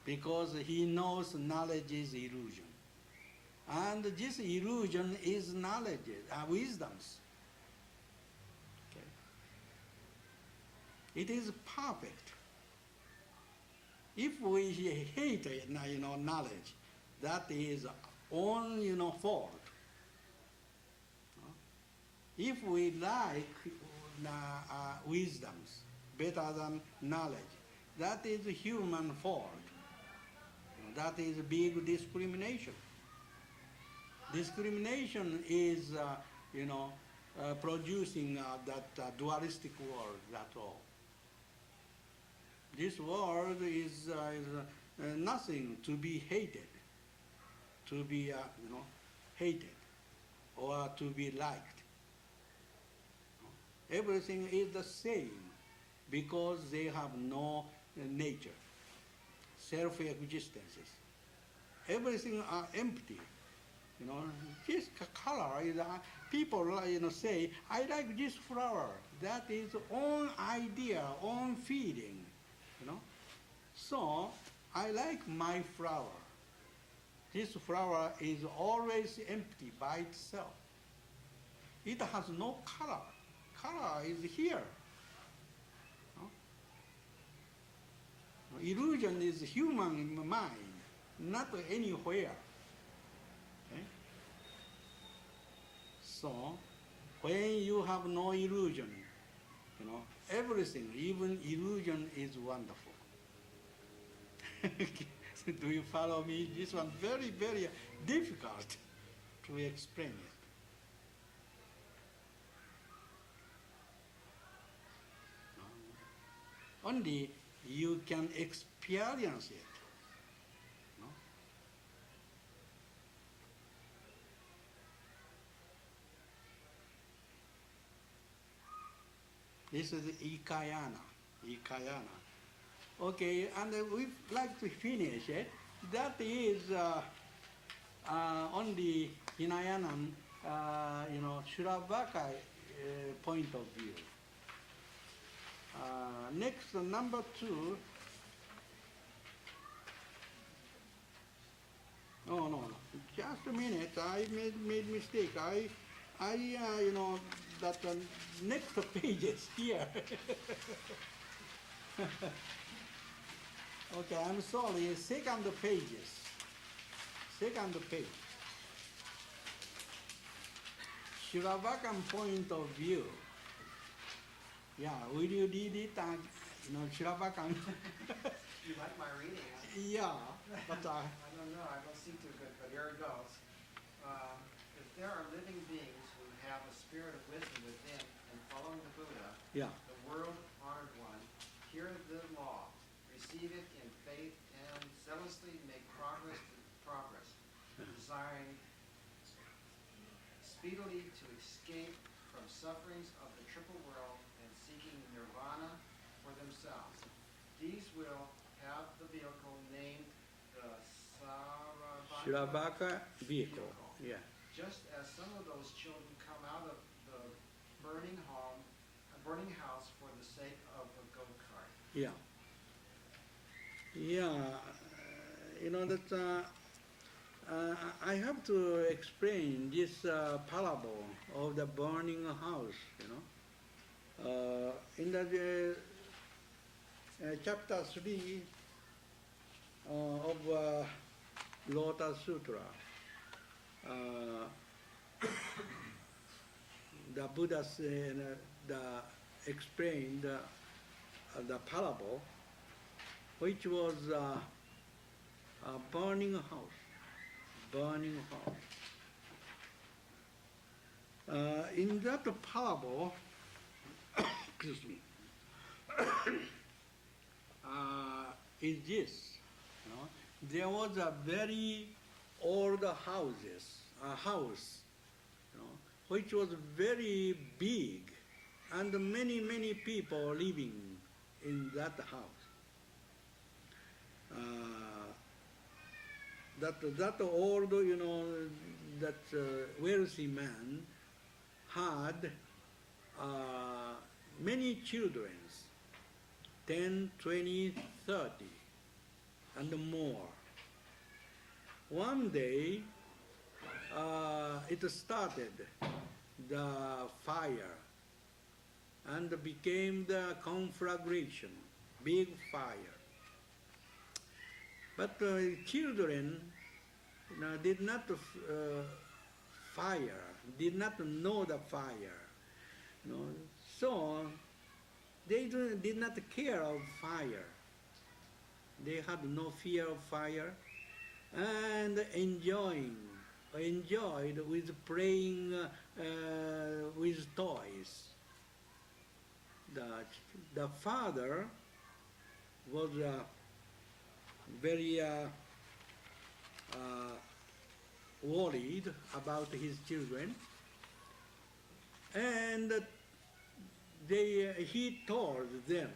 Because he knows knowledge is illusion. And this illusion is knowledge, wisdoms. Okay. It is perfect. If we hate, knowledge, that is own, fault. If we like wisdoms better than knowledge, that is human fault. That is big discrimination. Discrimination is, producing that dualistic world, that's all. This world is nothing to be hated, to be, hated, or to be liked. Everything is the same because they have no nature, self-existences. Everything are empty. This color is, people say, I like this flower. That is own idea, own feeling. So I like my flower. This flower is always empty by itself. It has no color. Color is here. Illusion is human mind, not anywhere. Okay? So, when you have no illusion, everything, even illusion is wonderful. Do you follow me? This one very, very difficult to explain it. Only you can experience it. This is Ikayana. Okay, and we'd like to finish it. That is only Hinayanam, Shravaka point of view. Next, number 2. No. Just a minute. I made mistake. That next page is here. Okay, I'm sorry. Second pages. Second page. Shiravakan point of view. Yeah, will you read it? Shiravakan. You like my reading, huh? Yeah, but I don't know, I don't see too good, but here it goes. If there are living beings who have a spirit of wisdom within and following the Buddha, yeah, the world-honored one, hear the law, receive it in faith, and zealously make progress, desiring speedily to escape from sufferings of the triple world and seeking nirvana for themselves. These will have the vehicle named the Shiravaka vehicle. Yeah, just as some of those children come out of the burning house for the sake of a go-kart. yeah, yeah. That I have to explain this parable of the burning house. In the chapter 3 of Lotus Sutra, the Buddha explained the parable, which was a burning house. Burning house. In that parable, excuse me, is this, there was a very old house, which was very big, and many people living in that house. That old, wealthy man had many children, 10, 20, 30, and more. One day, it started the fire and became the conflagration, big fire. But children did not did not know the fire. So they did not care of fire. They had no fear of fire and enjoyed with playing with toys. The father was very worried about his children, and he told them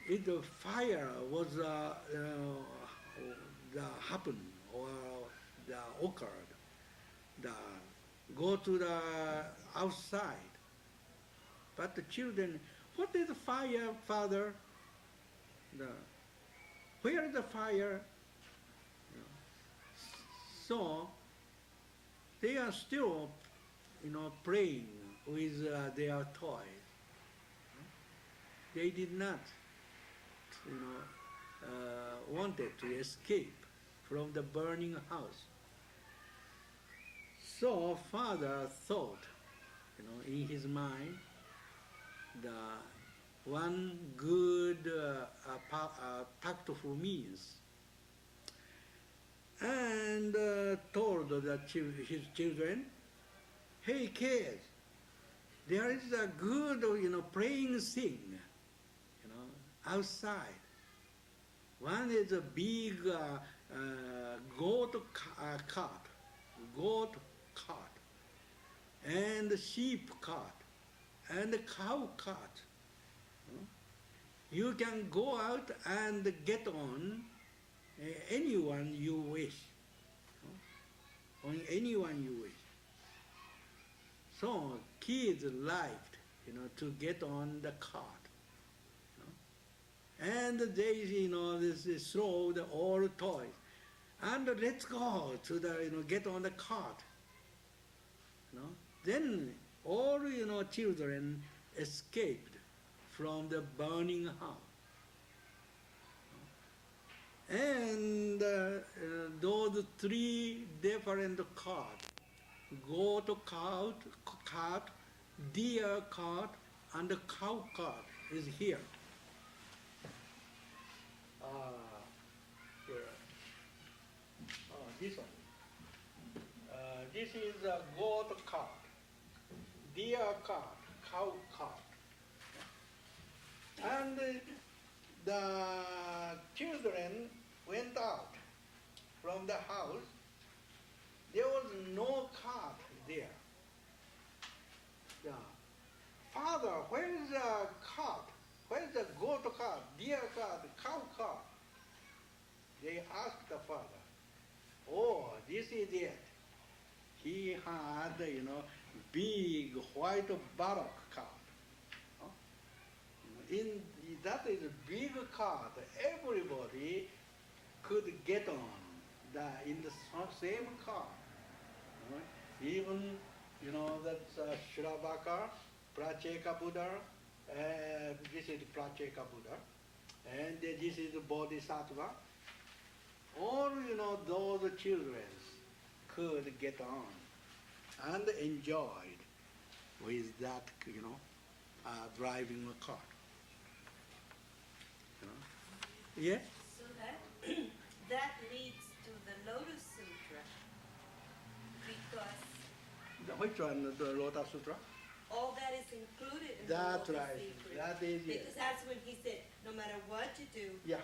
if the fire was happened or occurred, go to the outside. But the children, what is the fire, father? Where is the fire? So they are still, playing with their toys. They did not, wanted to escape from the burning house. So father thought, in his mind, the one good tactful means, and told his children, "Hey kids, there is a good playing thing outside. One is a big goat cart, and sheep cart, and cow cart. You can go out and get on anyone you wish. On anyone you wish." So kids liked, to get on the cart. And they, they throw the old toys. And let's go to the, get on the cart. Then all, children escaped from the burning house. And those three different cards, goat card, deer card, and cow card is here. Here. This one. This is a goat card, deer card, cow card. And the children went out from the house. There was no cart there. Yeah. Father, where is the cart? Where is the goat cart, deer cart, cow cart? They asked the father. Oh, this is it. He had, big white bullock cart. That is a big cart. Everybody could get on in the same car. Even, that's Shravaka, Pracheka Buddha, this is Pracheka Buddha, and this is Bodhisattva. All, those children could get on and enjoyed with that, driving a car. Yeah? So that leads to the Lotus Sutra, because Which one, the Lotus Sutra? all that is included in the That's Lotus right. Sutra. That is it. Because that's when he said, no matter what you do, Yeah.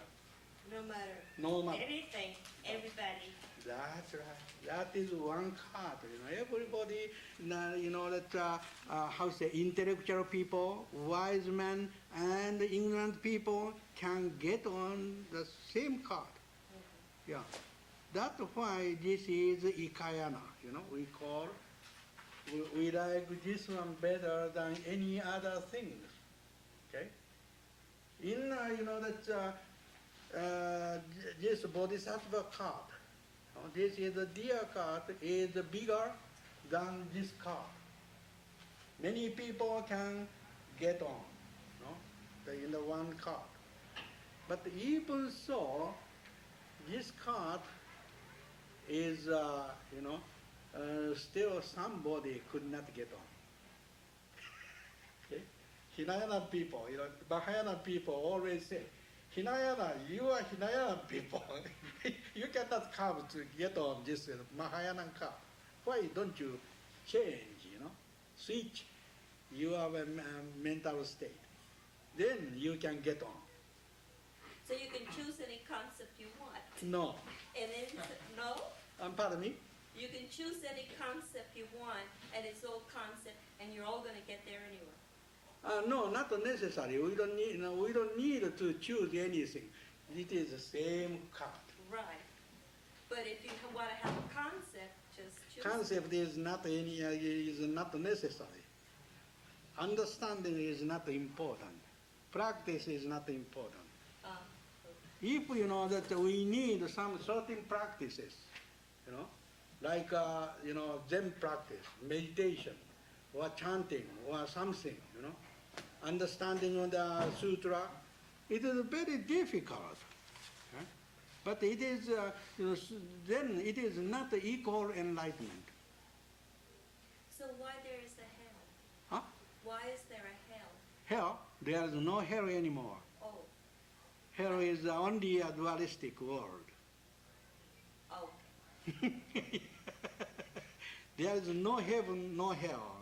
no matter No matter. anything, everybody. That's right. That is one card. Everybody, that how say intellectual people, wise men, and ignorant people can get on the same card. Yeah. That's why this is Ikayana. We like this one better than any other things. Okay. In this Bodhisattva card. This is the deer card is bigger than this card. Many people can get on, in the one card. But even so, this card is, still somebody could not get on. Okay? Hinayana people, Mahayana people always say, Hinayana, you are Hinayana people. You cannot come to get on this Mahayana car. Why don't you change, switch your mental state? Then you can get on. So you can choose any concept you want. No. And then, no? Pardon me? You can choose any concept you want, and it's all concept, and you're all going to get there anyway. No, not necessary. We don't need to choose anything. It is the same card. Right. But if you want to have a concept, just choose. Concept is not necessary. Understanding is not important. Practice is not important. If that we need some certain practices, like Zen practice, meditation, or chanting, or something, understanding of the sutra, it is very difficult. But it is, then it is not equal enlightenment. So why there is a hell? Huh? Why is there a hell? Hell, there is no hell anymore. Oh, Hell is only a dualistic world. oh. There is no heaven, no hell,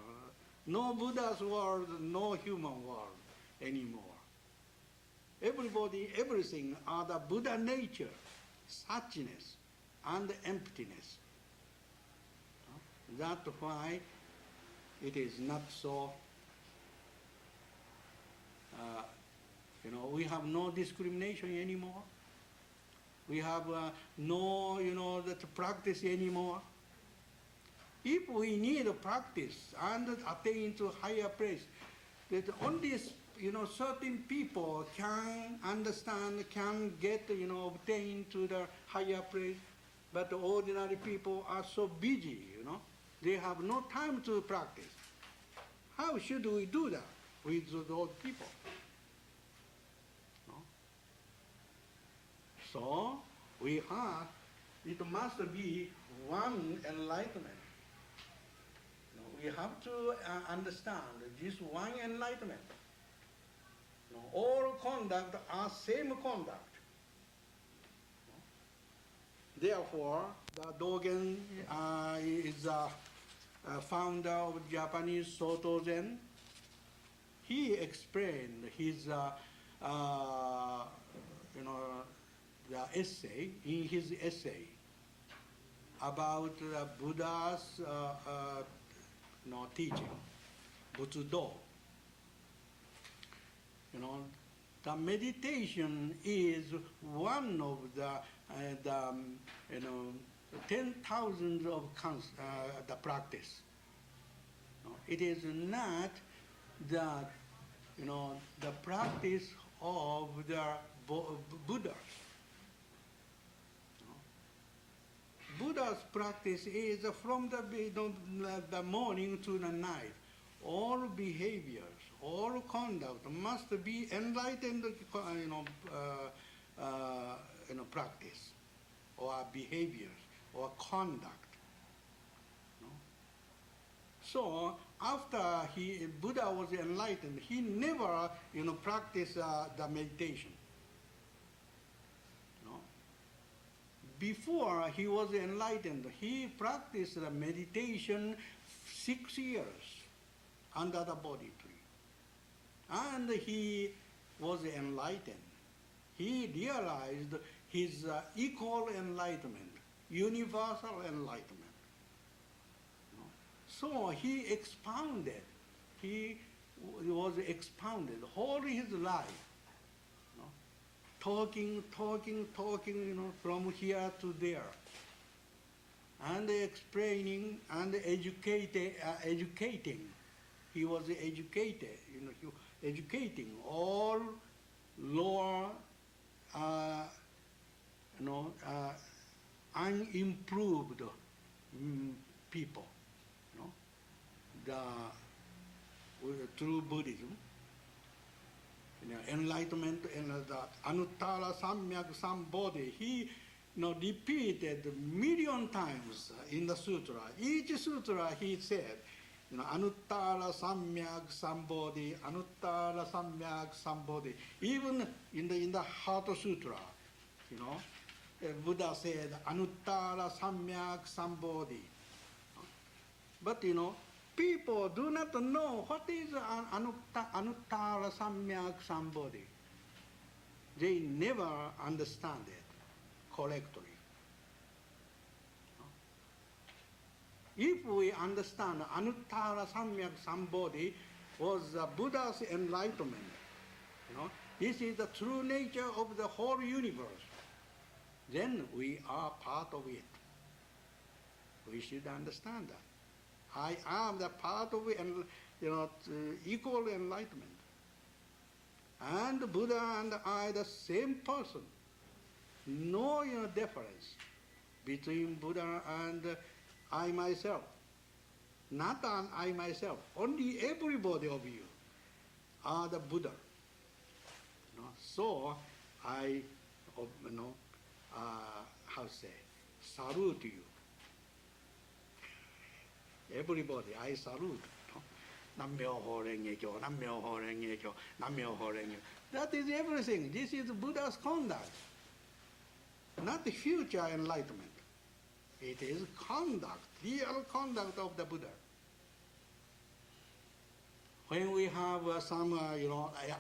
no Buddha's world, no human world anymore. Everybody, everything are the Buddha nature, suchness and emptiness. That's why it is not so, we have no discrimination anymore. We have no, that practice anymore. If we need a practice and attain to higher place, that only certain people can understand, can get, obtain to the higher place. But the ordinary people are so busy, they have no time to practice. How should we do that with those people? No? So it must be one enlightenment. We have to understand this one enlightenment. All conduct are same conduct. Therefore, the Dogen is the founder of Japanese Soto Zen. He explained his, the essay, in his essay about Buddha's teaching, Butsudo. The meditation is one of the 10,000 of the practice. It is not the the practice of the Buddha. Buddha's practice is from the morning to the night. All behaviors, all conduct must be enlightened, practice, or behaviors, or conduct. So after Buddha was enlightened, he never, practiced the meditation. Before he was enlightened, he practiced the meditation 6 years under the Bodhi tree. And he was enlightened. He realized his equal enlightenment, universal enlightenment. So he expounded. He was expounded whole his life. Talking, from here to there. And explaining and educating. He was educated, educating all lower, unimproved people. Through Buddhism, enlightenment and the Anuttara Samyak Sambodhi, he repeated million times in the sutra. Each sutra he said, Anuttara Samyak Sambodhi, Anuttara Samyak Sambodhi. Even in the Heart Sutra, Buddha said Anuttara Samyak Sambodhi. But people do not know what is Anuttara Samyak Sambodhi. They never understand it correctly. If we understand Anuttara Samyak Sambodhi was Buddha's enlightenment, this is the true nature of the whole universe, then we are part of it. We should understand that. I am the part of equal enlightenment. And Buddha and I, the same person. No difference between Buddha and I myself. Not I myself. Only everybody of you are the Buddha. So I, salute you. Everybody, I salute. Nam-myoho Renge Kyo, Nam-myoho Renge Kyo, Nam-myoho Renge. That is everything. This is Buddha's conduct. Not the future enlightenment. It is conduct, real conduct of the Buddha. When we have some,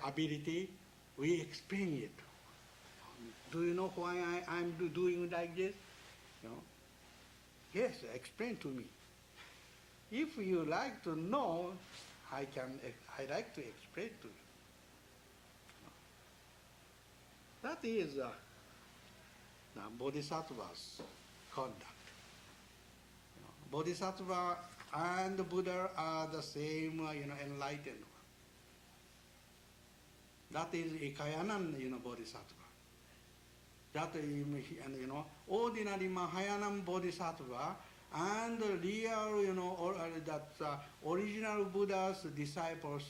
ability, we explain it. Do you know why I'm doing like this? Yes, explain to me. If you like to know, I like to explain to you. That is the Bodhisattva's conduct. Bodhisattva and Buddha are the same, enlightened one. That is Ekayanan, Bodhisattva. That ordinary Mahayanam Bodhisattva and real, original Buddha's disciples,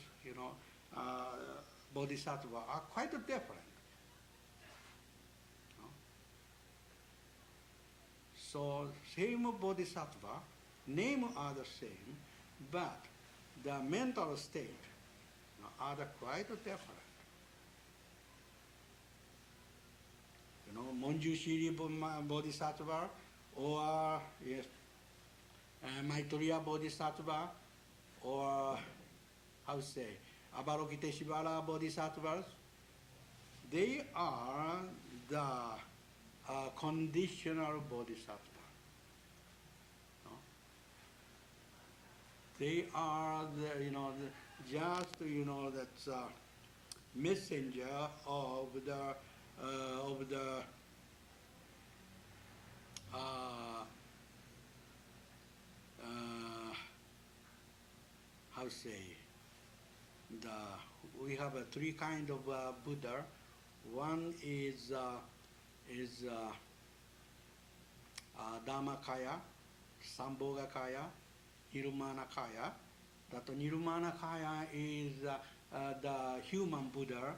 Bodhisattva are quite different. So same bodhisattva, name are the same, but the mental state are the quite different. You know, Manjushri Bodhisattva or yes, Maitreya Bodhisattva or how to say Avalokiteshvara Bodhisattvas, they are the conditional bodhisattva. No? They are the, just that's messenger of the how say we have three kind of Buddha. One is Dhammakaya, Sambhogakaya, Nirmanakaya. That Nirmanakaya is the human Buddha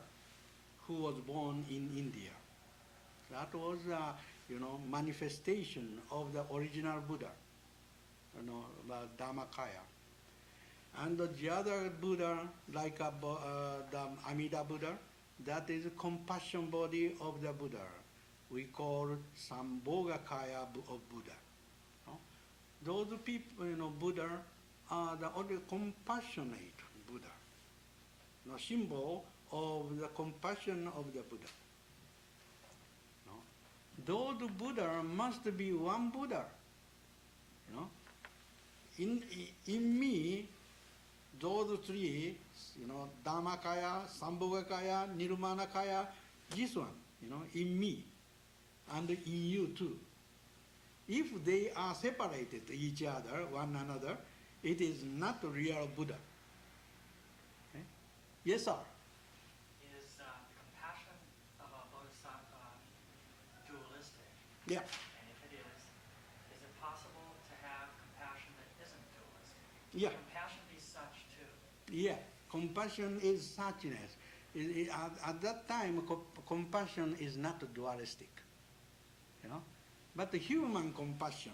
who was born in India. That was manifestation of the original Buddha, the Dhammakaya. And the other Buddha, like the Amida Buddha, that is compassion body of the Buddha. We call Sambhogakaya of Buddha. No? Those people, Buddha are the only compassionate Buddha. Symbol of the compassion of the Buddha. No? Those Buddha must be one Buddha. In me, those three, Dhammakaya, Sambhogakaya, Nirmanakaya, this one, in me, and in you too. If they are separated each other, one another, it is not real Buddha. Okay? Yes, sir. Is compassion of a bodhisattva dualistic? Yeah. And if it is it possible to have compassion that isn't dualistic? Yeah. Can compassion be such too? Yeah. Compassion is suchness. At that time, compassion is not dualistic. But the human compassion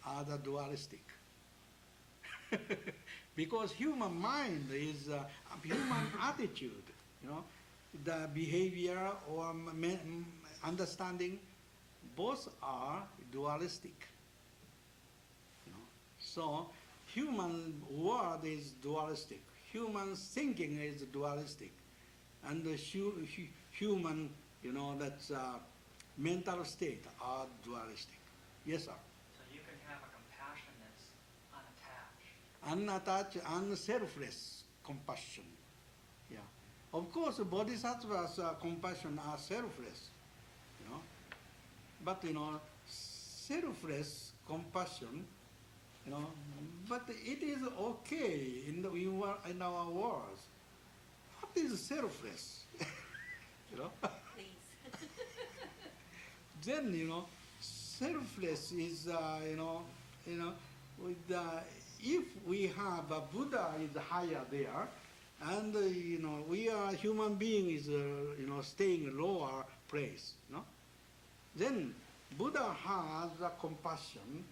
are the dualistic. Because human mind is human attitude, the behavior or understanding, both are dualistic. So human word is dualistic, human thinking is dualistic, and the human, that's mental state are dualistic. Yes, sir. So you can have a compassion that's unattached. Unattached and selfless compassion. Yeah. Of course, bodhisattvas' compassion are selfless. But selfless compassion, but it is okay in our words. What is selfless? Please. Then selfless is with if we have a Buddha is higher there, and we are human being is staying lower place. Then Buddha has a compassion.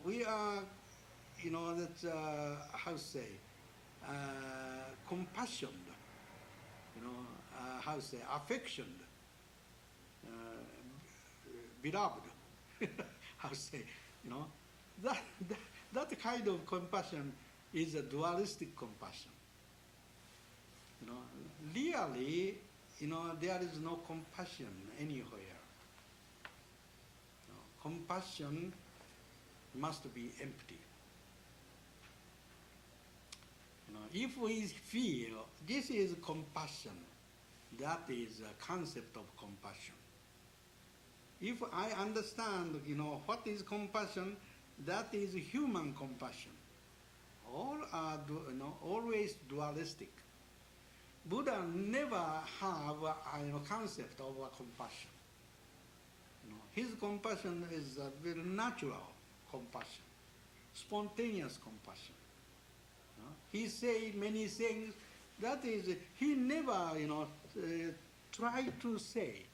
We are that's how to say compassion. How to say affection. Beloved, how to say, that kind of compassion is a dualistic compassion. Really, there is no compassion anywhere. Compassion must be empty. If we feel this is compassion, that is a concept of compassion. If I understand, what is compassion, that is human compassion. All are, always dualistic. Buddha never have a concept of compassion. His compassion is a very natural compassion, spontaneous compassion. He say many things. That is, he never, try to say.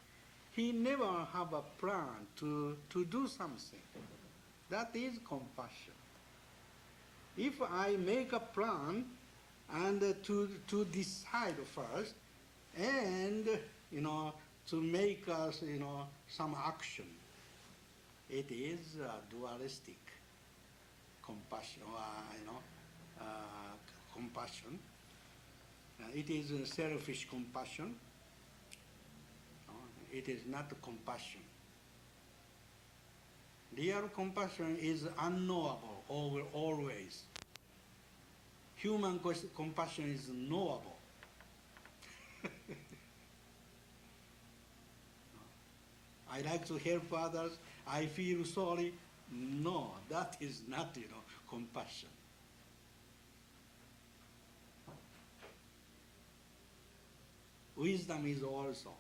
he never have a plan to do something. That is compassion. If I make a plan and to decide first, and to make us some action, it is dualistic compassion, compassion. It is selfish compassion. It is not compassion. Real compassion is unknowable always. Human compassion is knowable. I like to help others. I feel sorry. No, that is not, compassion. Wisdom is also.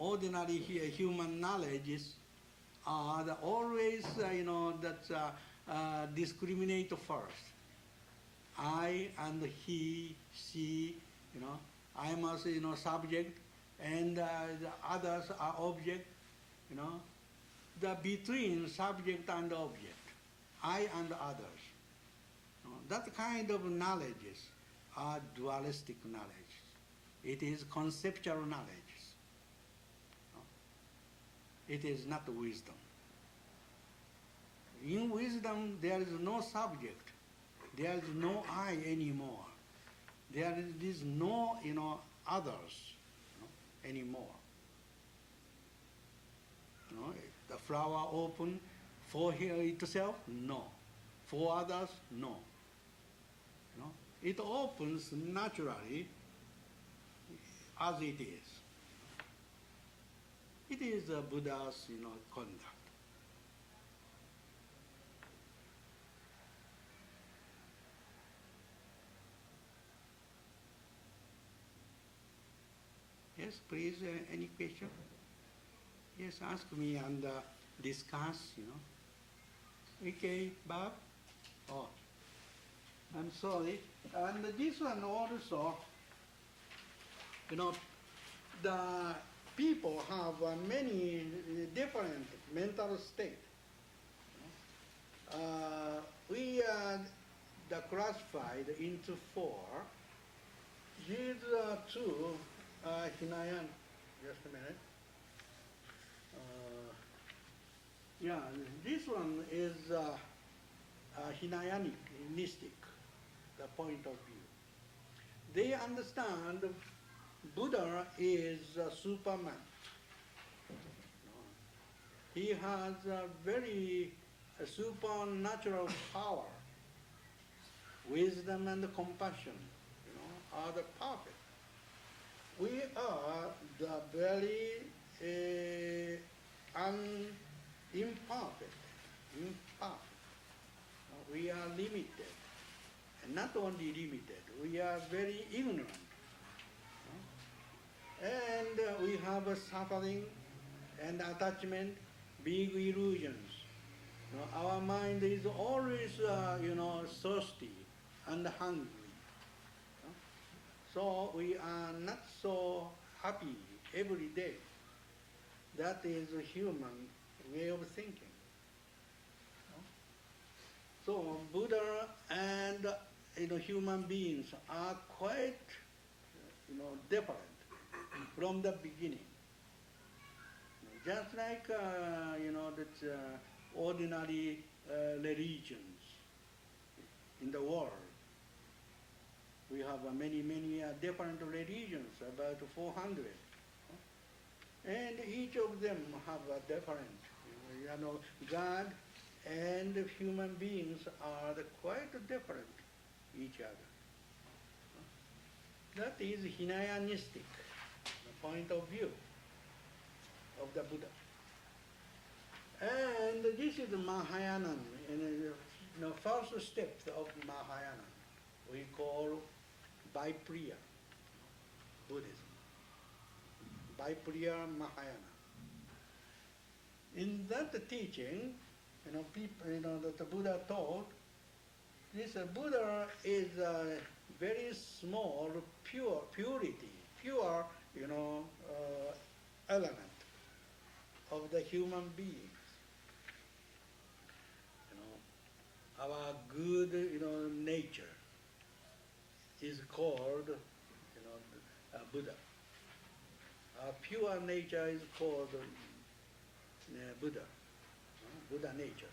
Ordinary human knowledges are always, discriminate first. I and he, she, I am also, subject, and the others are object, the between subject and object, I and others. That kind of knowledges are dualistic knowledge. It is conceptual knowledge. It is not wisdom. In wisdom, there is no subject. There is no I anymore. There is no, others anymore. The flower open for itself? No. For others? No. It opens naturally as it is. It is Buddha's, conduct. Yes, please, any question? Yes, ask me and discuss, Okay, Bob? Oh, I'm sorry. And this one also, the people have many different mental states. We are classified into 4. These two, Hinayan, just a minute. This one is Hinayanistic, the point of view. They understand Buddha is Superman. He has a very supernatural power. Wisdom and compassion, are the perfect. We are the very imperfect. We are limited. And not only limited, we are very ignorant. And we have a suffering and attachment, big illusions. Our mind is always, thirsty and hungry. So we are not so happy every day. That is a human way of thinking. So Buddha and human beings are quite different from the beginning. Just like that ordinary religions in the world. We have many different religions, about 400. And each of them have a different, God and human beings are quite different each other. That is Hinayanistic, the point of view of the Buddha. And this is Mahayana, and the first step of Mahayana we call Vaipriya Buddhism. Vaipriya Mahayana. In that teaching, people, that the Buddha taught, this Buddha is a very small, purity, pure, element of the human beings. Our good, nature is called, Buddha. Our pure nature is called Buddha, Buddha nature.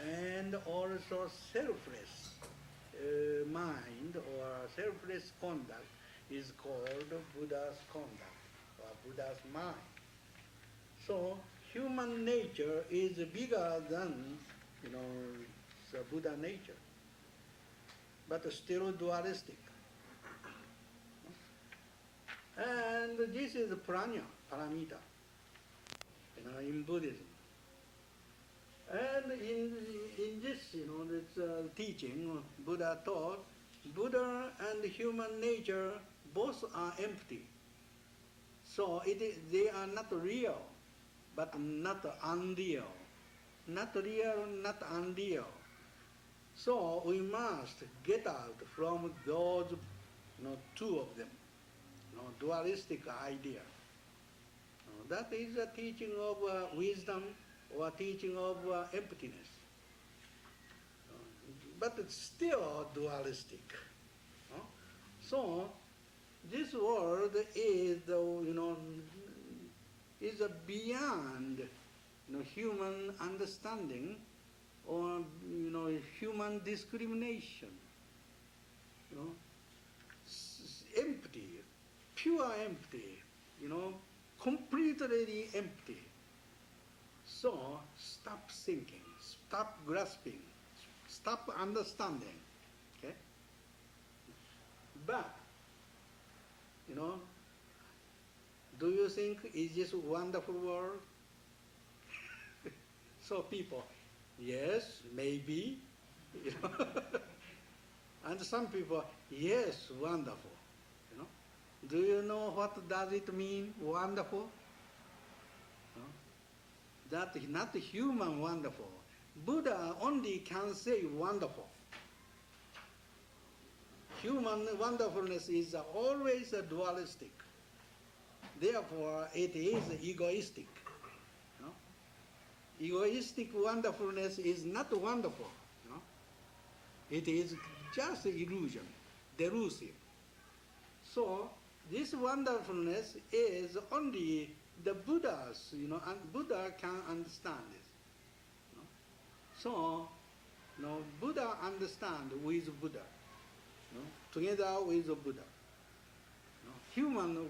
And also selfless mind or selfless conduct is called Buddha's conduct or Buddha's mind. So human nature is bigger than, the Buddha nature, but still dualistic. And this is prajna, paramita, in Buddhism. And in this, this teaching, Buddha taught, Buddha and human nature both are empty. So they are not real, but not unreal. Not real, not unreal. So we must get out from those, two of them, dualistic idea. That is a teaching of wisdom or teaching of emptiness. But it's still dualistic. So this world is, is beyond human understanding or human discrimination. Empty, pure empty, completely empty. So stop thinking, stop grasping, stop understanding. Okay? But do you think is this wonderful world? So people, yes, maybe, and some people, yes, wonderful. Do you know what does it mean, wonderful? That is not human wonderful. Buddha only can say wonderful. Human wonderfulness is always dualistic. Therefore, it is egoistic. Egoistic wonderfulness is not wonderful. It is just illusion, delusive. So this wonderfulness is only the Buddhas, and Buddha can understand this. So, Buddha understand with Buddha, together with Buddha. Human,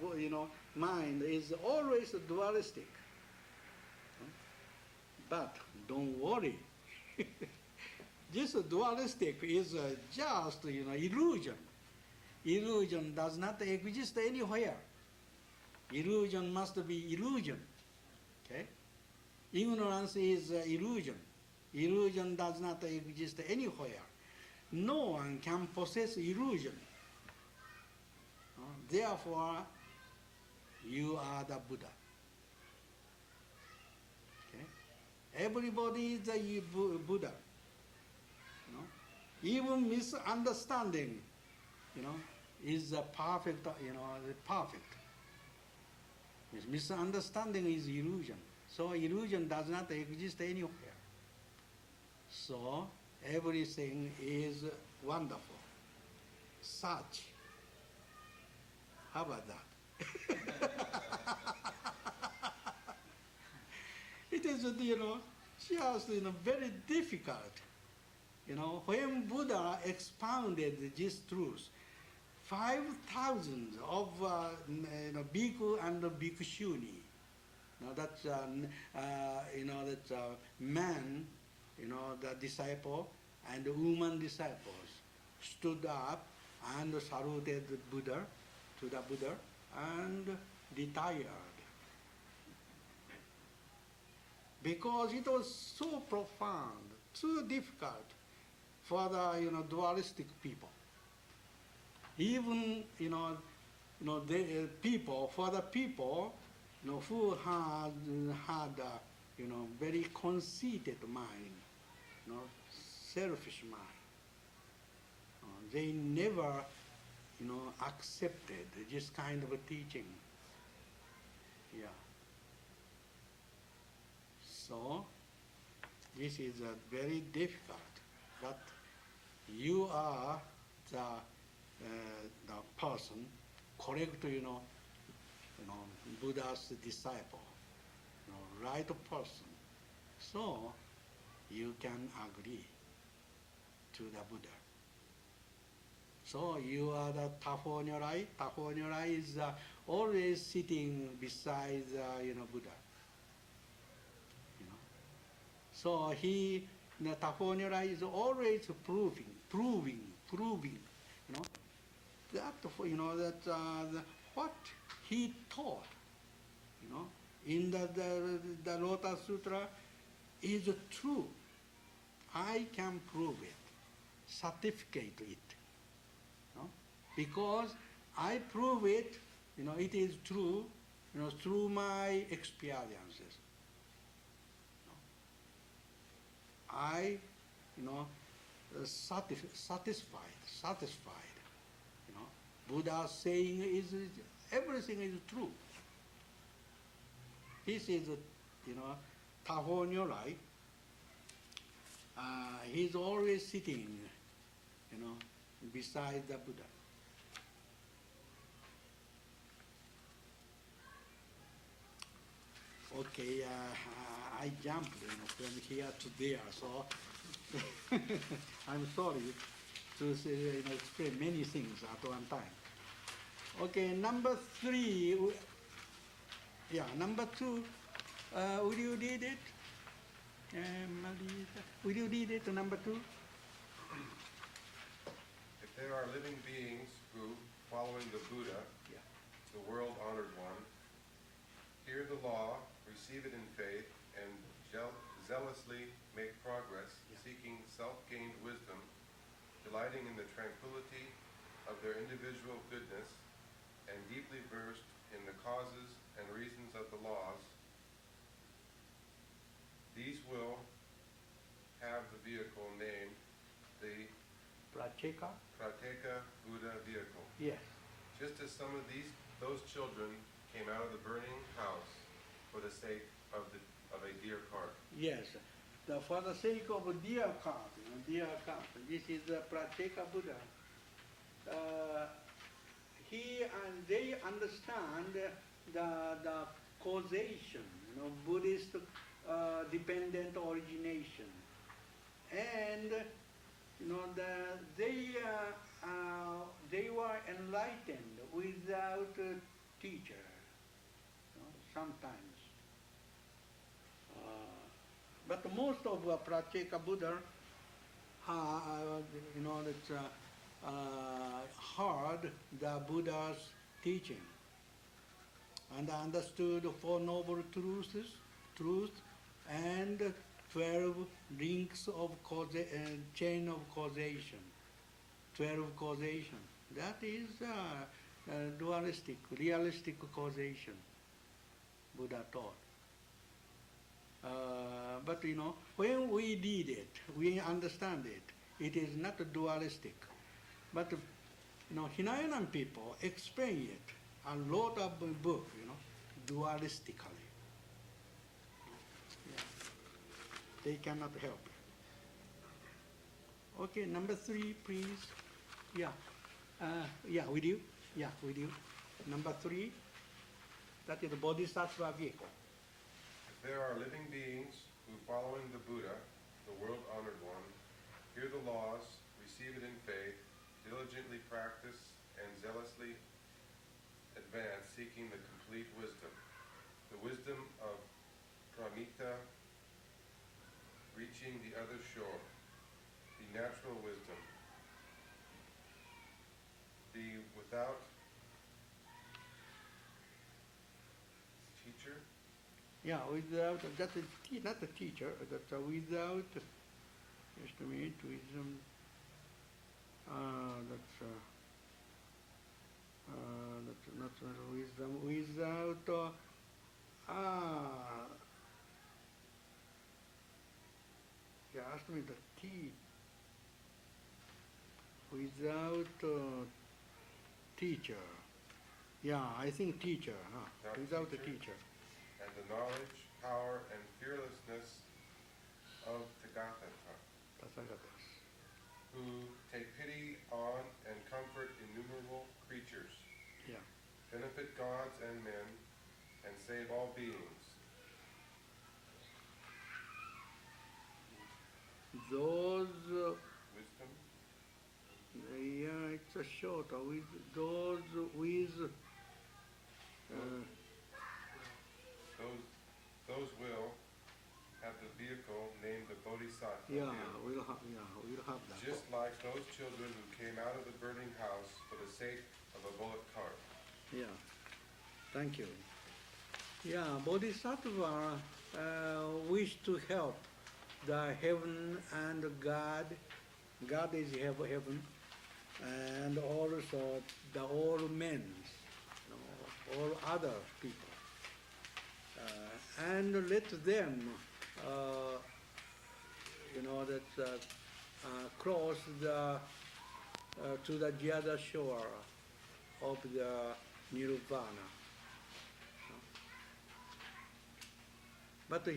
mind is always dualistic. But don't worry. This dualistic is just, illusion. Illusion does not exist anywhere. Illusion must be illusion. Okay? Ignorance is illusion. Illusion does not exist anywhere. No one can possess illusion. Therefore, you are the Buddha. Okay? Everybody is a Buddha. Even misunderstanding, is a perfect, perfect. Misunderstanding is illusion. So illusion does not exist anywhere. So everything is wonderful. Such. How about that? It is, just, very difficult. When Buddha expounded this truth, 5,000 of bhikkhu and bhikkhuni, that's man, the disciple and woman disciples stood up and saluted Buddha to the Buddha and retired. Because it was so profound, too difficult for the dualistic people. Even the people, for the people who had very conceited mind, selfish mind, they never accepted this kind of a teaching. Yeah. So, this is very difficult, but you are the person, correct, Buddha's disciple, right person. So, you can agree to the Buddha. So you are the Tafo Nyorai. Tafo Nyorai is always sitting beside Buddha. So the Tafo Nyorai is always proving. That what he taught, in the Lotus Sutra is true. I can prove it, certificate it. Because I prove it, it is true, through my experiences. I, satisfied. Buddha saying everything is true. This is, Tafo Nyorai. He's always sitting, beside the Buddha. Okay, I jumped from here to there, so I'm sorry to explain many things at one time. Okay, number 3. Number 2. Will you read it? Will you read it, number 2? If there are living beings who, following the Buddha, the world-honored one, hear the law, receive it in faith, and zealously make progress, seeking self-gained wisdom, delighting in the tranquility of their individual goodness, and deeply versed in the causes and reasons of the laws, these will have the vehicle named the Pratyeka Buddha vehicle. Yes. Just as some of those children came out of the burning house for the sake of a dear cart. Yes. For the sake of a dear cart, this is the Pratyeka Buddha. He and they understand the causation, Buddhist dependent origination, and they were enlightened without a teacher. Sometimes, but most of Pratyeka Buddha, heard the Buddha's teaching and understood 4 noble truths and 12 links of chain of causation. 12 causation. That is dualistic, realistic causation, Buddha taught. But when we read it, we understand it. It is not dualistic. But Hinayanan people explain it a lot of book, dualistically. They cannot help. Okay, number 3, please. With you. With you. Number 3, that is the Bodhisattva vehicle. If there are living beings who, following the Buddha, the world-honored one, hear the laws, receive it in faith, diligently practice, and zealously advance, seeking the complete wisdom, the wisdom of Pramita, reaching the other shore, the natural wisdom, the without teacher? Without, that's not the teacher, that's without, just a minute, wisdom, that's not wisdom, without, ask me the without teacher. I think teacher, without a teacher. And the knowledge power, and fearlessness of Tathagata, Tathagatas. who take pity on and comfort innumerable creatures, Yeah. benefit gods and men, and save all beings. Those, Wisdom, yeah, it's a short, with those with, those will have the vehicle named the Bodhisattva. yeah, view. we'll have that. Just like those children who came out of the burning house for the sake of a bullock cart. Yeah, thank you. Yeah, Bodhisattva wish to help the heaven and God. God is heaven, and also the all men, all other people, and let them, that cross the to the other shore of the nirvana. But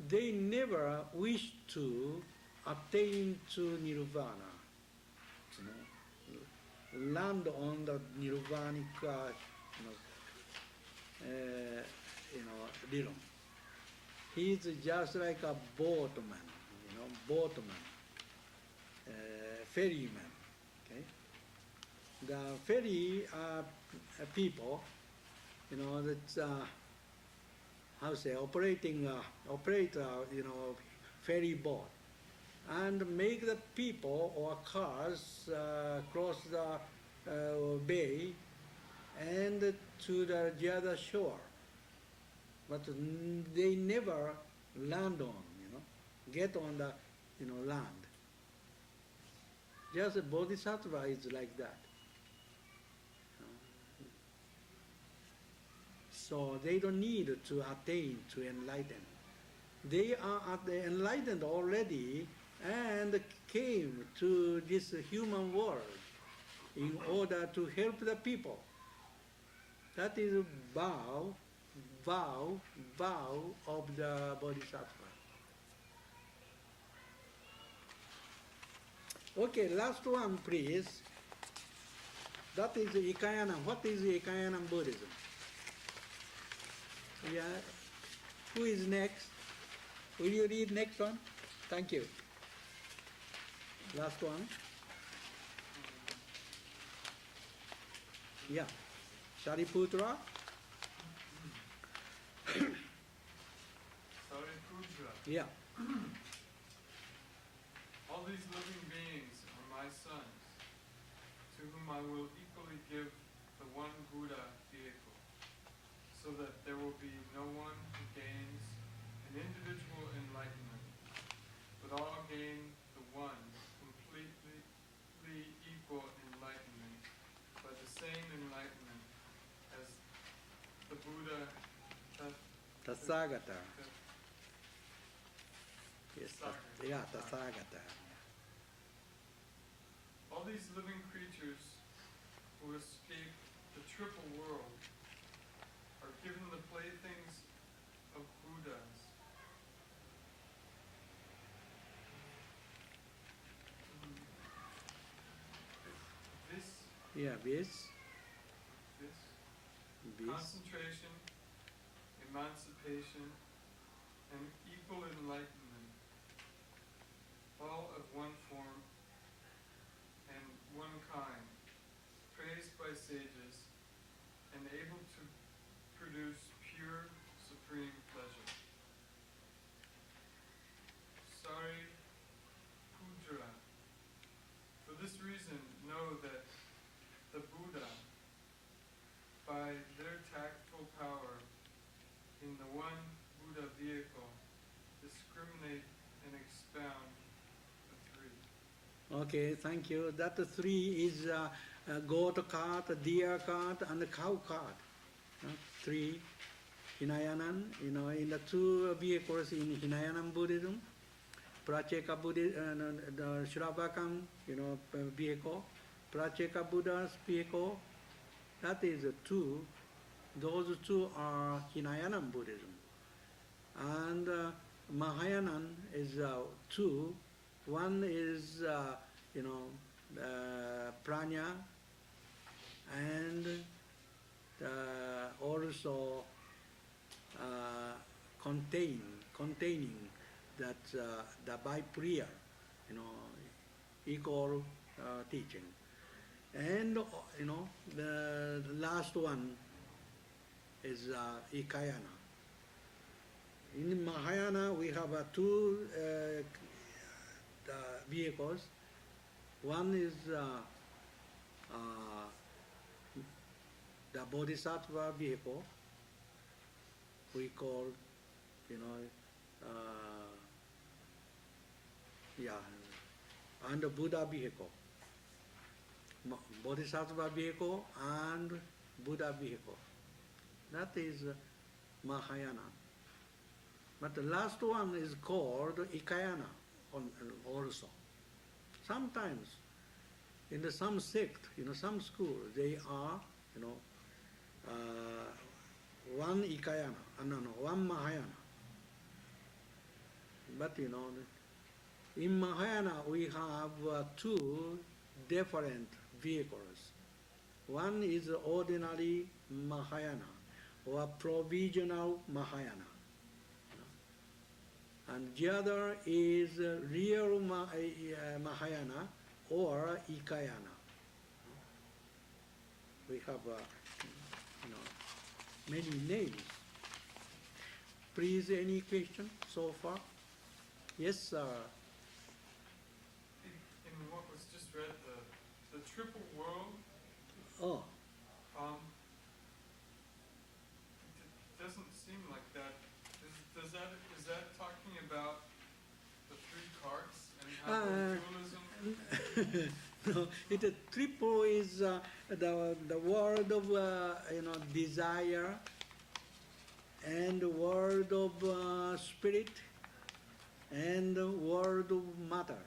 they never wish to attain to nirvana, land on the nirvanic, realm. He's just like a boatman, ferryman. Okay, the ferry people, that operate ferry boat, and make the people or cars cross the bay and to the other shore. But they never land on, get on the, land. Just a bodhisattva is like that. So they don't need to attain to enlighten. They are enlightened already and came to this human world in order to help the people. That is vow of the bodhisattva. Okay, last one, please. That is Ekayanam. What is Ekayanam Buddhism? Yeah. Who is next? Will you read next one? Thank you. Last one. Yeah. Shariputra. Saripudra, Yeah. all these living beings are my sons, to whom I will equally give the one Buddha vehicle, so that there will be no one who gains an individual enlightenment, but all gain the one completely equal enlightenment, by the same enlightenment as the Buddha Tathagata. Yes, Tathagata. yeah, Tathagata. All these living creatures who escape the triple world are given the playthings of Buddhas. Yeah, this. Concentration, emancipation, and equal enlightenment, all of one form and one kind, praised by sages, and able to produce pure, supreme pleasure. Saripudra. For this reason, know that the Buddha, by their tactful power in the one Buddha vehicle, discriminate and expound the three. Okay, thank you. That three is goat cart, deer cart, and cow cart. Three. Hinayanan, in the two vehicles in Hinayanan Buddhism, Pracheka Buddhism, the Shravakam, vehicle, Pracheka Buddha's vehicle. That is two. Those two are Hinayanam Buddhism. and Mahayanan is two. One is prana, and also containing that the by prayer, equal teaching, and the last one is Ikayana. In Mahayana, we have two vehicles. One is the Bodhisattva vehicle, we call, and the Buddha vehicle. Bodhisattva vehicle and Buddha vehicle. That is Mahayana. But the last one is called Ikayana also. Sometimes in some sect, some school, they are, one Ikayana, one Mahayana. But in Mahayana we have two different vehicles. One is ordinary Mahayana or provisional Mahayana. And the other is real Mahayana or Ikayana. We have many names. Please, any question so far? Yes, sir. In what was just read, the triple world. Oh. It doesn't seem like that. Is that talking about the three carts and how dualism? No, triple is the world of desire and the world of spirit and the world of matter.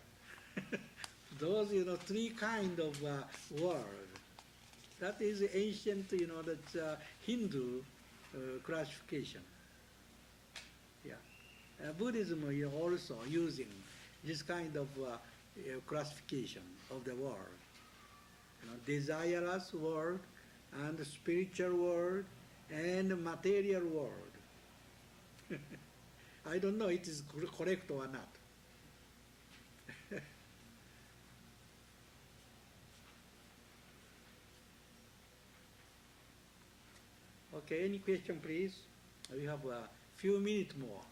Those three kind of world. That is ancient that Hindu classification. Yeah, Buddhism is also using this kind of classification of the world. Desireless world and spiritual world and material world. I don't know it is correct or not. Okay, any question please? We have a few minutes more.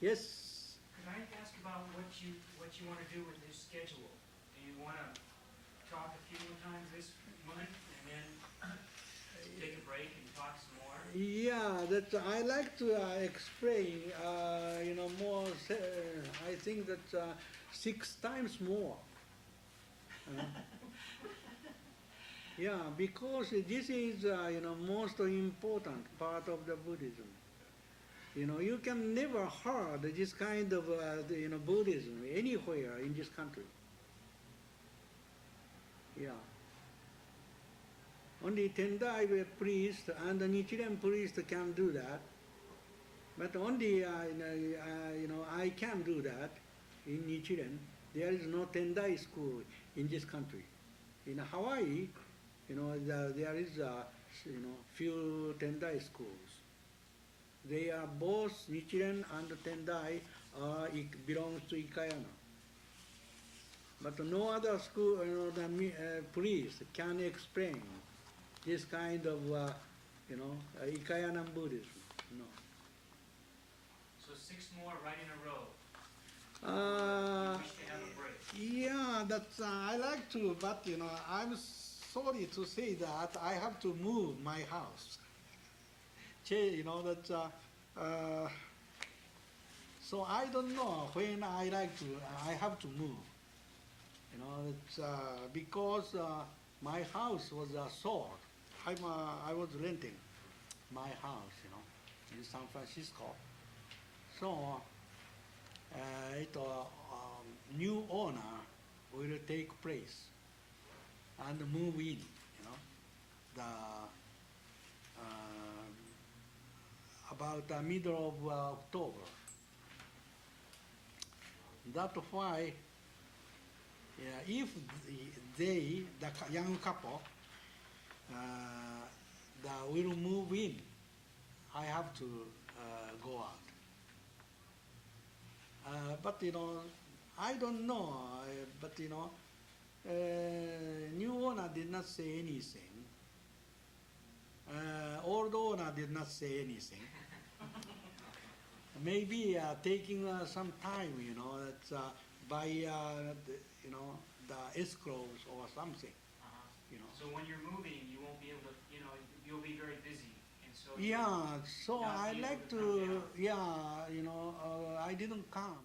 Yes? Could I ask about what you want to do with this schedule? Do you want to talk a few more times this month and then take a break and talk some more? Yeah, that I like to explain, more. I think that 6 times more. Yeah, because this is most important part of the Buddhism. You can never heard this kind of Buddhism anywhere in this country. Yeah. Only Tendai priest and the Nichiren priest can do that. But only I can do that in Nichiren. There is no Tendai school in this country. In Hawaii, there is few Tendai schools. They are both Nichiren and Tendai belongs to Ikayana. But no other school, priest can explain this kind of, Ikayana Buddhism. No. So 6 more right in a row. You wish to have a break. Yeah, that's I like to, but I'm sorry to say that I have to move my house. So I don't know when I have to move. Because my house was sold. I was renting my house, in San Francisco. So new owner will take place. and move in, about the middle of October. That's why, if the young couple, will move in, I have to go out. But I don't know. But new owner did not say anything. Old owner did not say anything. Maybe taking some time, that's, by the escrows or something. So when you're moving, you won't be able to, you'll be very busy, and so. Yeah, so not I be able like to come to, down. I didn't come.